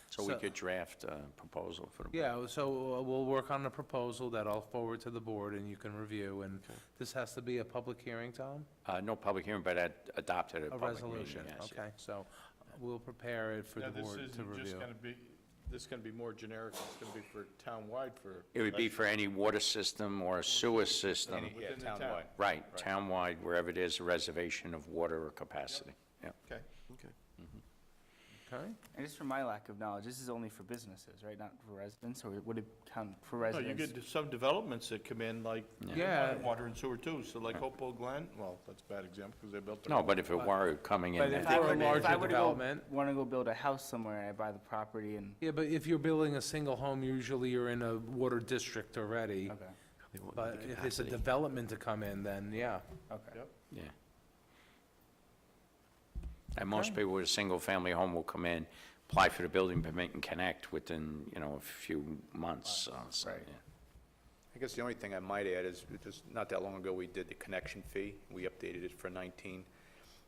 So we could draft a proposal for the board. Yeah, so we'll work on a proposal that I'll forward to the board and you can review, and this has to be a public hearing, Tom? No public hearing, but adopted at A public meeting, resolution, yes. okay, so we'll prepare it for Now, the this board to isn't just review. gonna be, this is gonna be more generic, it's gonna be for town-wide for. It would be for any water system or sewer system, Any- Yeah, Within the town. townwide. right, townwide, wherever there's a reservation of water or capacity, yeah. Okay. Okay. Okay? And just for my lack of knowledge, this is only for businesses, right? Not for residents, or would it count for No, you residents? get some developments that come in, like, Yeah. water and sewer too, so like Hopewell Glen, well, that's a bad example, because they built their No, own. but if it were coming in But there. if I For a were to, if larger I were to go, development. wanna go build a house somewhere, and I buy the property and, Yeah, but if you're building a single home, usually you're in a water district already. okay, They won't But need the if it's a capacity. development to come in, then yeah. okay. Yep. Yeah. And most people with a single-family home will come in, apply for the building permit and connect within, a few months. So, Right. yeah. I guess the only thing I might add is, just not that long ago, we did the connection fee. We updated it for 19.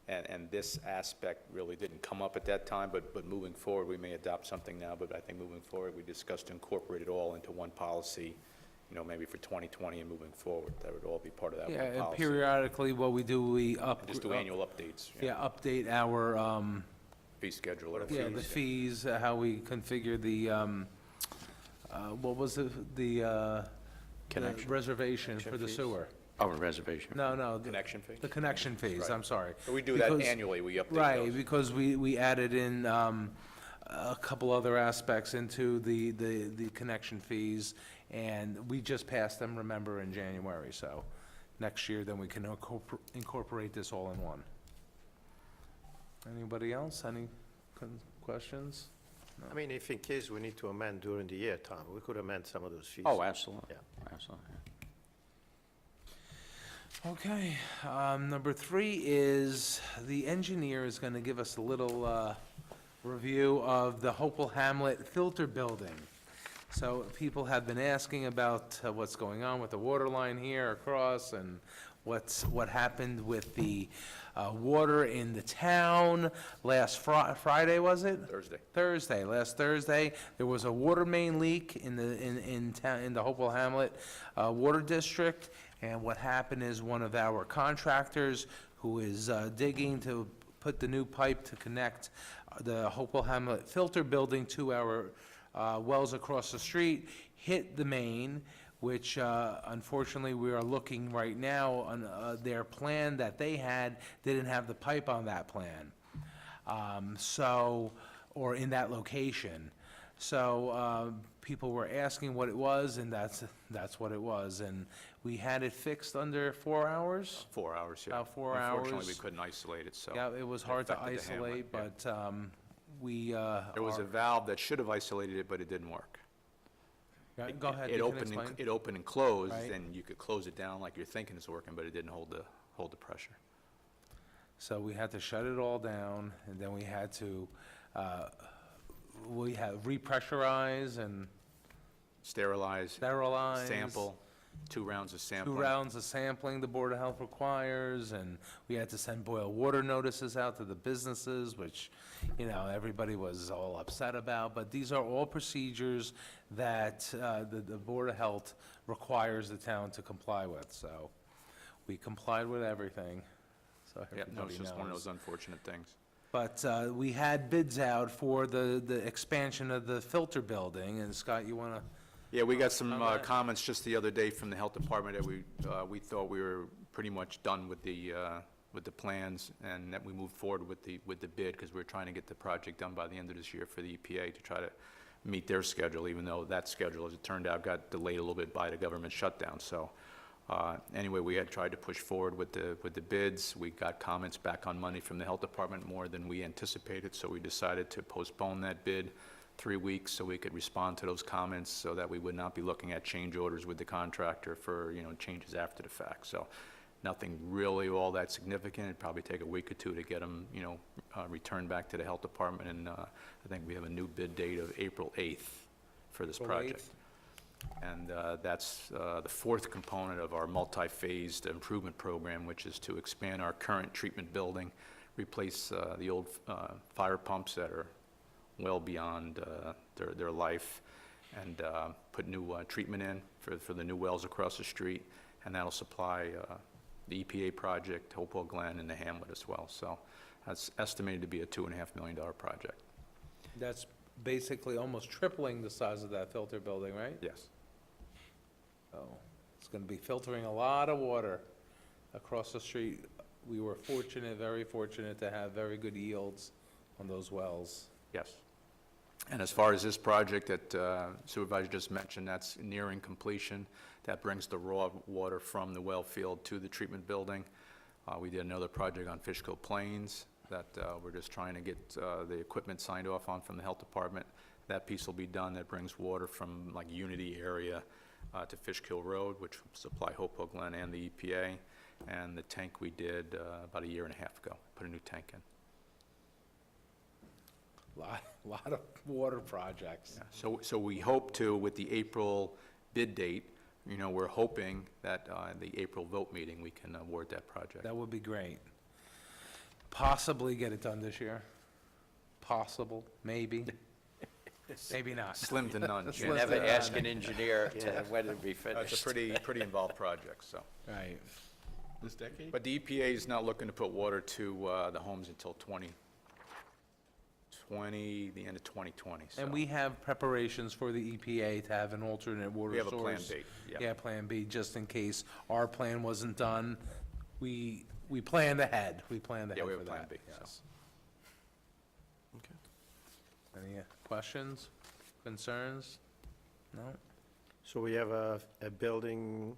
And this aspect really didn't come up at that time, but moving forward, we may adopt something now, but I think moving forward, we discussed to incorporate it all into one policy, maybe for 2020 and moving forward. That would all be part of that Yeah, one and policy. periodically, what we do, we And just do annual updates. Yeah, update our, Fee schedule, whatever. yeah, the fees, how we configure the, what was it, the Connection. reservation for the fees? sewer? Oh, a reservation. No, Connection fee? the connection fees, Right. I'm sorry. So we do that Because- annually, we update Right, those. because we added in a couple other aspects into the connection fees, and we just passed them, remember, in January, so next year, then we can incorporate this all in one. Anybody else? Any questions? I mean, if in case we need to amend during the year, Tom, we could amend some of those fees. Oh, absolutely. Yeah. Absolutely. Okay, number 3 is, the engineer is gonna give us a little, review of the Hopewell Hamlet filter building. So people have been asking about what's going on with the water line here across, and what happened with the, water in the town last Friday, was it? Thursday. Last Thursday, there was a water main leak in town, in the Hopewell Hamlet Water District, and what happened is one of our contractors, who is digging to put the new pipe to connect the Hopewell Hamlet filter building to our wells across the street, hit the main, which unfortunately, we are looking right now on their plan that they had, didn't have the pipe on that plan. Or in that location. So people were asking what it was, and that's what it was. And we had it fixed under 4 hours? 4 hours, yeah. About 4 Unfortunately, we hours. couldn't isolate it, so. Yeah, it was hard to affected the hamlet, isolate, yeah. but we There was a valve that should have isolated it, but it didn't work. Go ahead, It you can opened, explain. it opened and closed, Right. and you could close it down like you're thinking it's working, but it didn't hold the pressure. So we had to shut it all down, and then we had to, repressurize and Sterilize, sterilize. sample, 2 rounds of 2 sampling. rounds of sampling the Board of Health requires, and we had to send boil water notices out to the businesses, which, everybody was all upset about. But these are all procedures that the Board of Health requires the town to comply with. So we complied with everything, so Yeah, no, everybody it's just one of knows. those unfortunate things. But we had bids out for the expansion of the filter building, and Scott, you want to? Yeah, we got some On that. comments just the other day from the health department that we thought we were pretty much done with the plans, and that we moved forward with the bid, because we were trying to get the project done by the end of this year for the EPA to try to meet their schedule, even though that schedule, as it turned out, got delayed a little bit by the government shutdown. So anyway, we had tried to push forward with the bids. We got comments back on money from the health department more than we anticipated, so we decided to postpone that bid 3 weeks so we could respond to those comments, so that we would not be looking at change orders with the contractor for, changes after the fact. So nothing really all that significant. It'd probably take a week or 2 to get them, returned back to the health department, and I think we have a new bid date of April 8th for this April project. 8th. And that's the 4th component of our multi-phased improvement program, which is to expand our current treatment building, replace the old fire pumps that are well beyond their life, and put new treatment in for the new wells across the street, and that'll supply the EPA project, Hopewell Glen, and the Hamlet as well. So that's estimated to be a $2.5 million project. That's basically almost tripling the size of that filter building, right? Yes. So it's going to be filtering a lot of water across the street. We were fortunate, very fortunate, to have very good yields on those wells. Yes. And as far as this project that Supervisor just mentioned, that's nearing completion. That brings the raw water from the well field to the treatment building. We did another project on Fishkill Plains that we're just trying to get the equipment signed off on from the health department. That piece will be done. That brings water from like Unity area to Fishkill Road, which will supply Hopewell Glen and the EPA. And the tank we did about a year and a half ago, put a new tank in. Lot of water projects. Yeah. So we hope to, with the April bid date, you know, we're hoping that the April vote meeting, we can award that project. That would be great. Possibly get it done this year. Possible, maybe. Maybe not. Slim to none, You Jim. never ask an engineer to whether it be finished. It's a pretty involved project, so. Right. This decade? But the EPA is not looking to put water to the homes until the end of 2020, so. And we have preparations for the EPA to have an alternate water We source. have a plan B, yeah. Yeah, Plan B, just in case our plan wasn't done. We planned ahead. We planned ahead Yeah, we for have a plan that. B, so. Yes. Any questions, concerns? No? So we have a building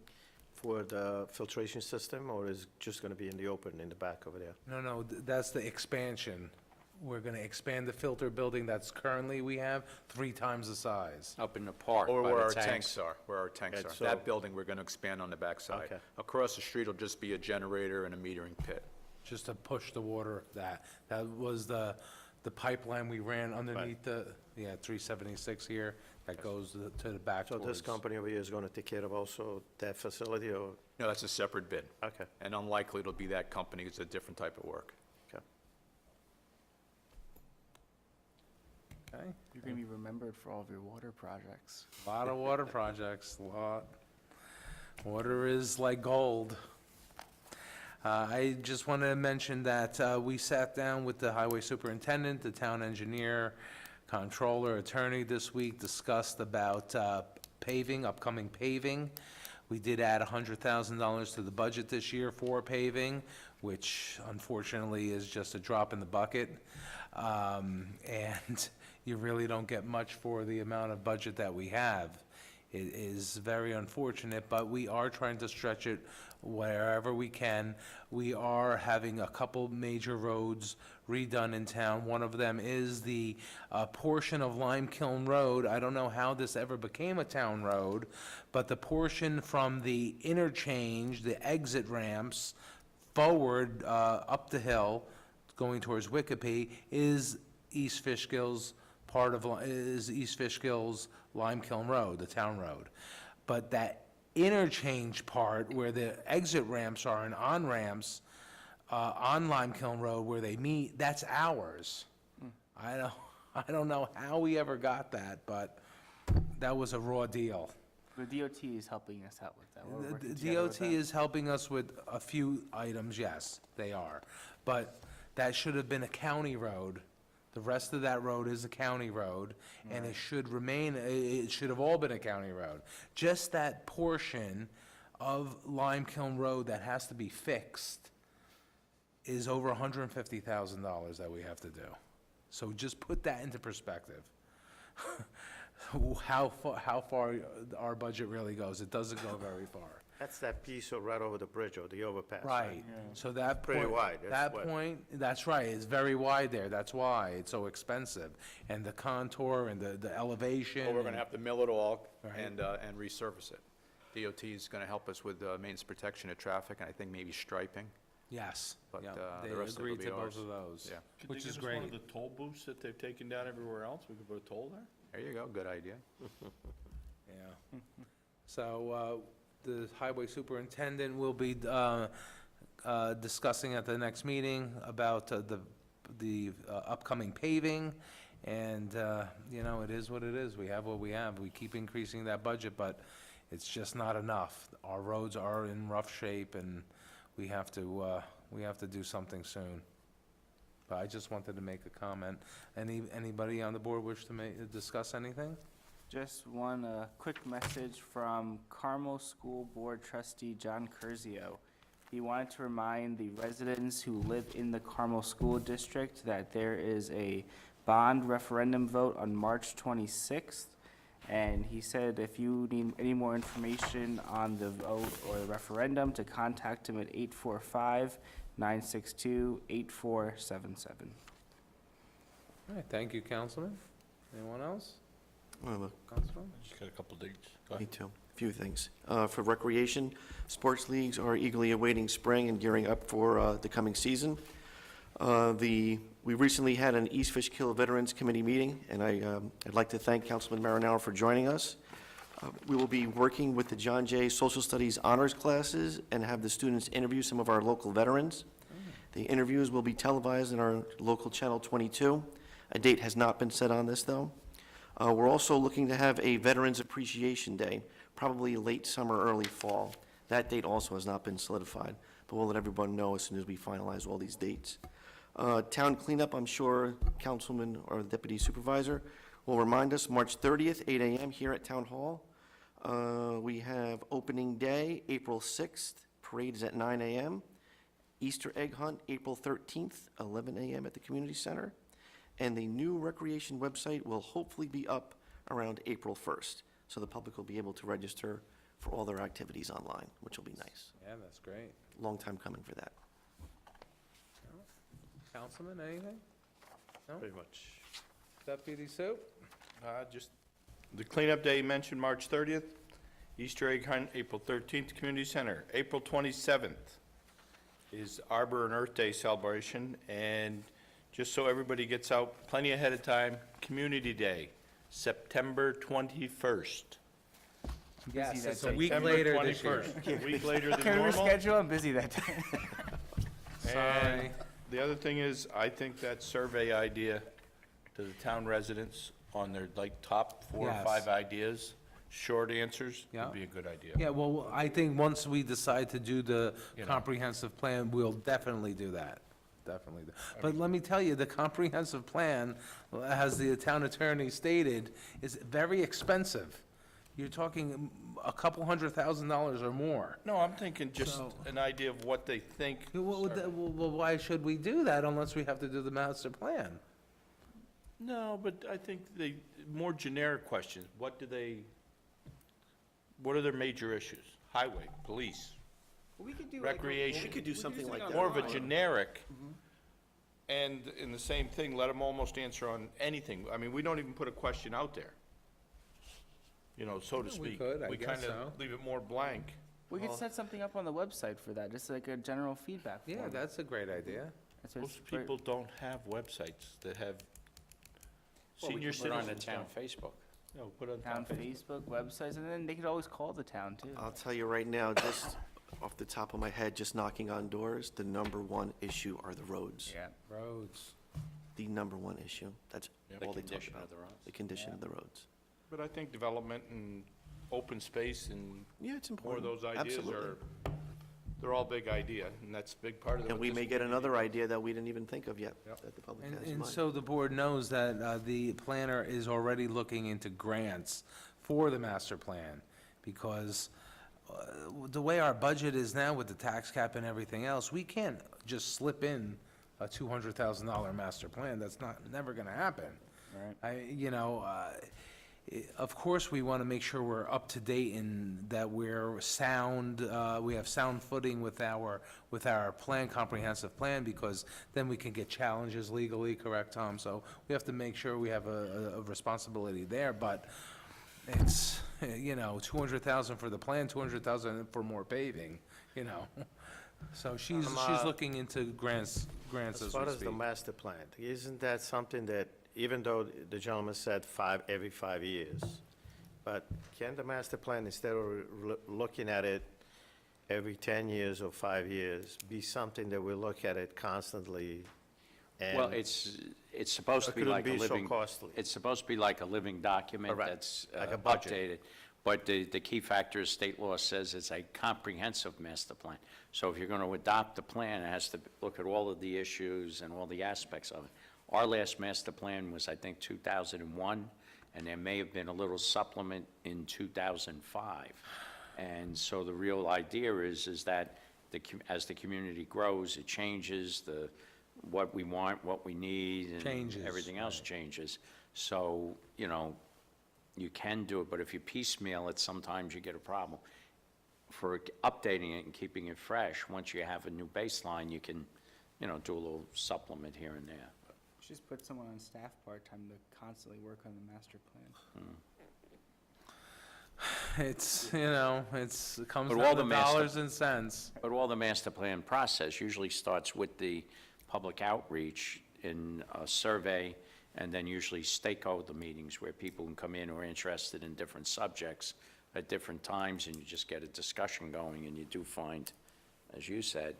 for the filtration system, or is it just going to be in the open in the back over there? No, that's the expansion. We're gonna expand the filter building that's currently we have 3 times the size. Up in the park Or by where the our tanks. tanks are, where our tanks And are. so- That building, we're gonna expand on the backside. Okay. Across the street will just be a generator and a metering pit. Just to push the water, that was the pipeline we ran underneath the, 376 here, that goes to the back So towards. this company over here is going to take care of also that facility, or, No, that's a separate bid. okay, And unlikely it'll be that company, it's a different type of work. okay. Okay, You're gonna be remembered for all of your water projects. lot of water projects, lot. Water is like gold. I just wanted to mention that we sat down with the highway superintendent, the town engineer, comptroller, attorney this week, discussed about paving, upcoming paving. We did add $100,000 to the budget this year for paving, which unfortunately is just a drop in the bucket. And you really don't get much for the amount of budget that we have. It is very unfortunate, but we are trying to stretch it wherever we can. We are having a couple major roads redone in town. One of them is the portion of Lime Kiln Road. I don't know how this ever became a town road, but the portion from the interchange, the exit ramps, forward up the hill, going towards Wikipe, is East Fishkill's Lime Kiln Road, the town road. But that interchange part where the exit ramps are and on-ramps on Lime Kiln Road where they meet, that's ours. I don't know how we ever got that, but that was a raw deal. The DOT is helping us out with that. We're The working together with DOT them. is helping us with a few items, yes, they are. But that should have been a county road. The rest of that road is a county road, and it should remain, it should have all been a county road. Just that portion of Lime Kiln Road that has to be fixed is over $150,000 that we have to do. So just put that into perspective. How far our budget really goes. It doesn't go very far. That's that piece right over the bridge or the overpass. Right, so that Pretty point, wide, that's that what- point, that's right, it's very wide there, that's why it's so expensive. And the contour and the elevation. Well, we're gonna have to mill it all Right. and resurface it. DOT is gonna help us with maintenance protection of traffic, and I think maybe striping. Yes, But, yeah, the they rest of it will agreed be to both ours. of those, Yeah. which is Could they give us one great. of the toll booths that they've taken down everywhere else? We could put a toll there? There you go, good idea. Yeah. So, the highway superintendent will be discussing at the next meeting about the upcoming paving. And, it is what it is. We have what we have. We keep increasing that budget, but it's just not enough. Our roads are in rough shape, and we have to do something soon. But I just wanted to make a comment. Anybody on the board wish to discuss anything? Just one quick message from Carmel School Board Trustee John Curzio. He wanted to remind the residents who live in the Carmel School District that there is a bond referendum vote on March 26th. And he said if you need any more information on the vote or the referendum, to contact him at 845-962-8477. All right, thank you, Councilman. Anyone else? Councilman? Just got a couple dates. Go Me ahead. too. A few things. For recreation, sports leagues are eagerly awaiting spring and gearing up for the coming season. We recently had an East Fishkill Veterans Committee meeting, and I'd like to thank Councilman Marinello for joining us. We will be working with the John Jay Social Studies honors classes and have the students interview some of our local veterans. The interviews will be televised in our local Channel 22. A date has not been set on this, though. We're also looking to have a Veterans Appreciation Day, probably late summer, early fall. That date also has not been solidified, but we'll let everyone know as soon as we finalize all these dates. Town cleanup, I'm sure Councilman or the Deputy Supervisor will remind us, March 30th, 8 a.m. here at Town Hall. We have opening day, April 6th, parade is at 9 a.m. Easter egg hunt, April 13th, 11 a.m. at the community center. And the new recreation website will hopefully be up around April 1st, so the public will be able to register for all their activities online, which will be nice. Yeah, that's great. Long time coming for that. Councilman, anything? No? Pretty much. Deputy Sue? Just the cleanup day you mentioned, March 30th. Easter egg hunt, April 13th, Community Center. April 27th is Arbor and Earth Day celebration. And just so everybody gets out plenty ahead of time, Community Day, September 21st. Yes, that it's a day. week September later this year. 21st, a week later than Can we normal. reschedule? I'm busy that day. Sorry. The other thing is, I think that survey idea to the town residents on their, like, top 4 or Yes. 5 ideas, short answers, Yeah. would be a good idea. Yeah, well, I think once we decide to do the You know. comprehensive plan, we'll definitely do that. Definitely. But let me tell you, the comprehensive plan, as the town attorney stated, is very expensive. You're talking a couple $100,000 or more. No, I'm thinking just So- an idea of what they think. Well, why should we do that unless we have to do the master plan? No, but I think more generic questions. What are their major issues? Highway, police, recreation. We could do something like that. More of a generic, and in the same thing, let them almost answer on anything. I mean, we don't even put a question out there, so to We speak. could, I We guess kind so. of leave it more blank. We could set something up on the website for that, just like a general feedback form. Yeah, that's a great idea. That's what Most it's for- people don't have websites that have Well, we senior can put it on the citizens. town don't. Facebook. No, put it on Town Facebook, websites, and then they could always call the town, too. I'll tell you right now, just off the top of my head, just knocking on doors, the number one issue are the roads. Yeah. Roads. The number one issue. That's Yep. all The they talk condition about. of the roads. The condition of the roads. But I think development and open space and Yeah, it's more of important. those ideas Absolutely. they're all big idea, and that's a big part of it. And we may get another idea that we didn't even think of yet, Yep. that the public And, has in and mind. so the board knows that the planner is already looking into grants for the master plan, because the way our budget is now with the tax cap and everything else, we can't just slip in a $200,000 master plan. That's never gonna happen. Right. Of course, we want to make sure we're up to date and that we're sound, we have sound footing with our plan, comprehensive plan, because then we can get challenges legally, correct, Tom? So we have to make sure we have a responsibility there, but it's, 200,000 for the plan, 200,000 for more paving, So she's looking into grants As as far we as the speak. master plan, isn't that something that, even though the gentleman said every 5 years, but can the master plan, instead of looking at it every 10 years or 5 years, be something that we look at it constantly? And Well, it's supposed to be couldn't like a be so living. costly. It's supposed to be like a living document Correct. that's Like a budget. updated. But the key factor is state law says it's a comprehensive master plan. So if you're going to adopt the plan, it has to look at all of the issues and all the aspects of it. Our last master plan was, I think, 2001, and there may have been a little supplement in 2005. And so the real idea is that as the community grows, it changes, what we want, what we need, and Changes, everything else changes. So, you know, you can do it, but if you piecemeal it, sometimes you get a problem. For updating it and keeping it fresh, once you have a new baseline, you can, you know, do a little supplement here and there. Just put someone on staff part-time to constantly work on the master plan. It's, you know, it comes But all down the to master- dollars and cents. But all the master plan process usually starts with the public outreach in a survey, and then usually stakeholder meetings where people can come in who are interested in different subjects at different times, and you just get a discussion going, and you do find, as you said,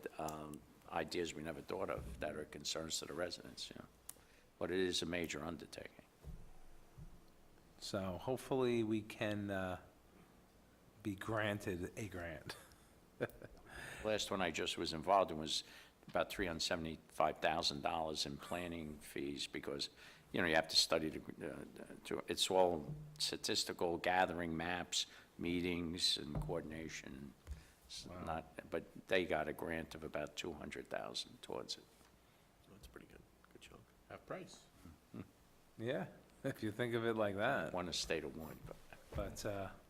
ideas we never thought of that are concerns to the residents, you know. But it is a major undertaking. So hopefully we can be granted a grant. Last one I just was involved in was about $375,000 in planning fees, because, you know, you have to study, it's all statistical, gathering maps, meetings, and coordination. It's not, but they got a grant of about $200,000 towards it. That's pretty good. Good job. Half price. Yeah, if you think of it like that. One estate of one, but But,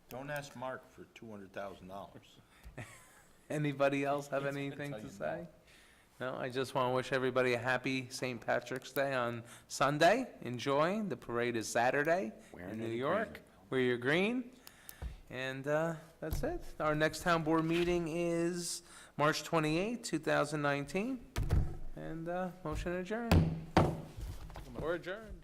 Don't ask Mark for $200,000. anybody else have He's gonna anything tell to you say? No, I just want to wish everybody a happy St. Patrick's Day on Sunday. Enjoy. The parade is Saturday Wearing in New any York. green. Wear your green. And that's it. Our next town board meeting is March 28, 2019. And motion adjourned. Or adjourned.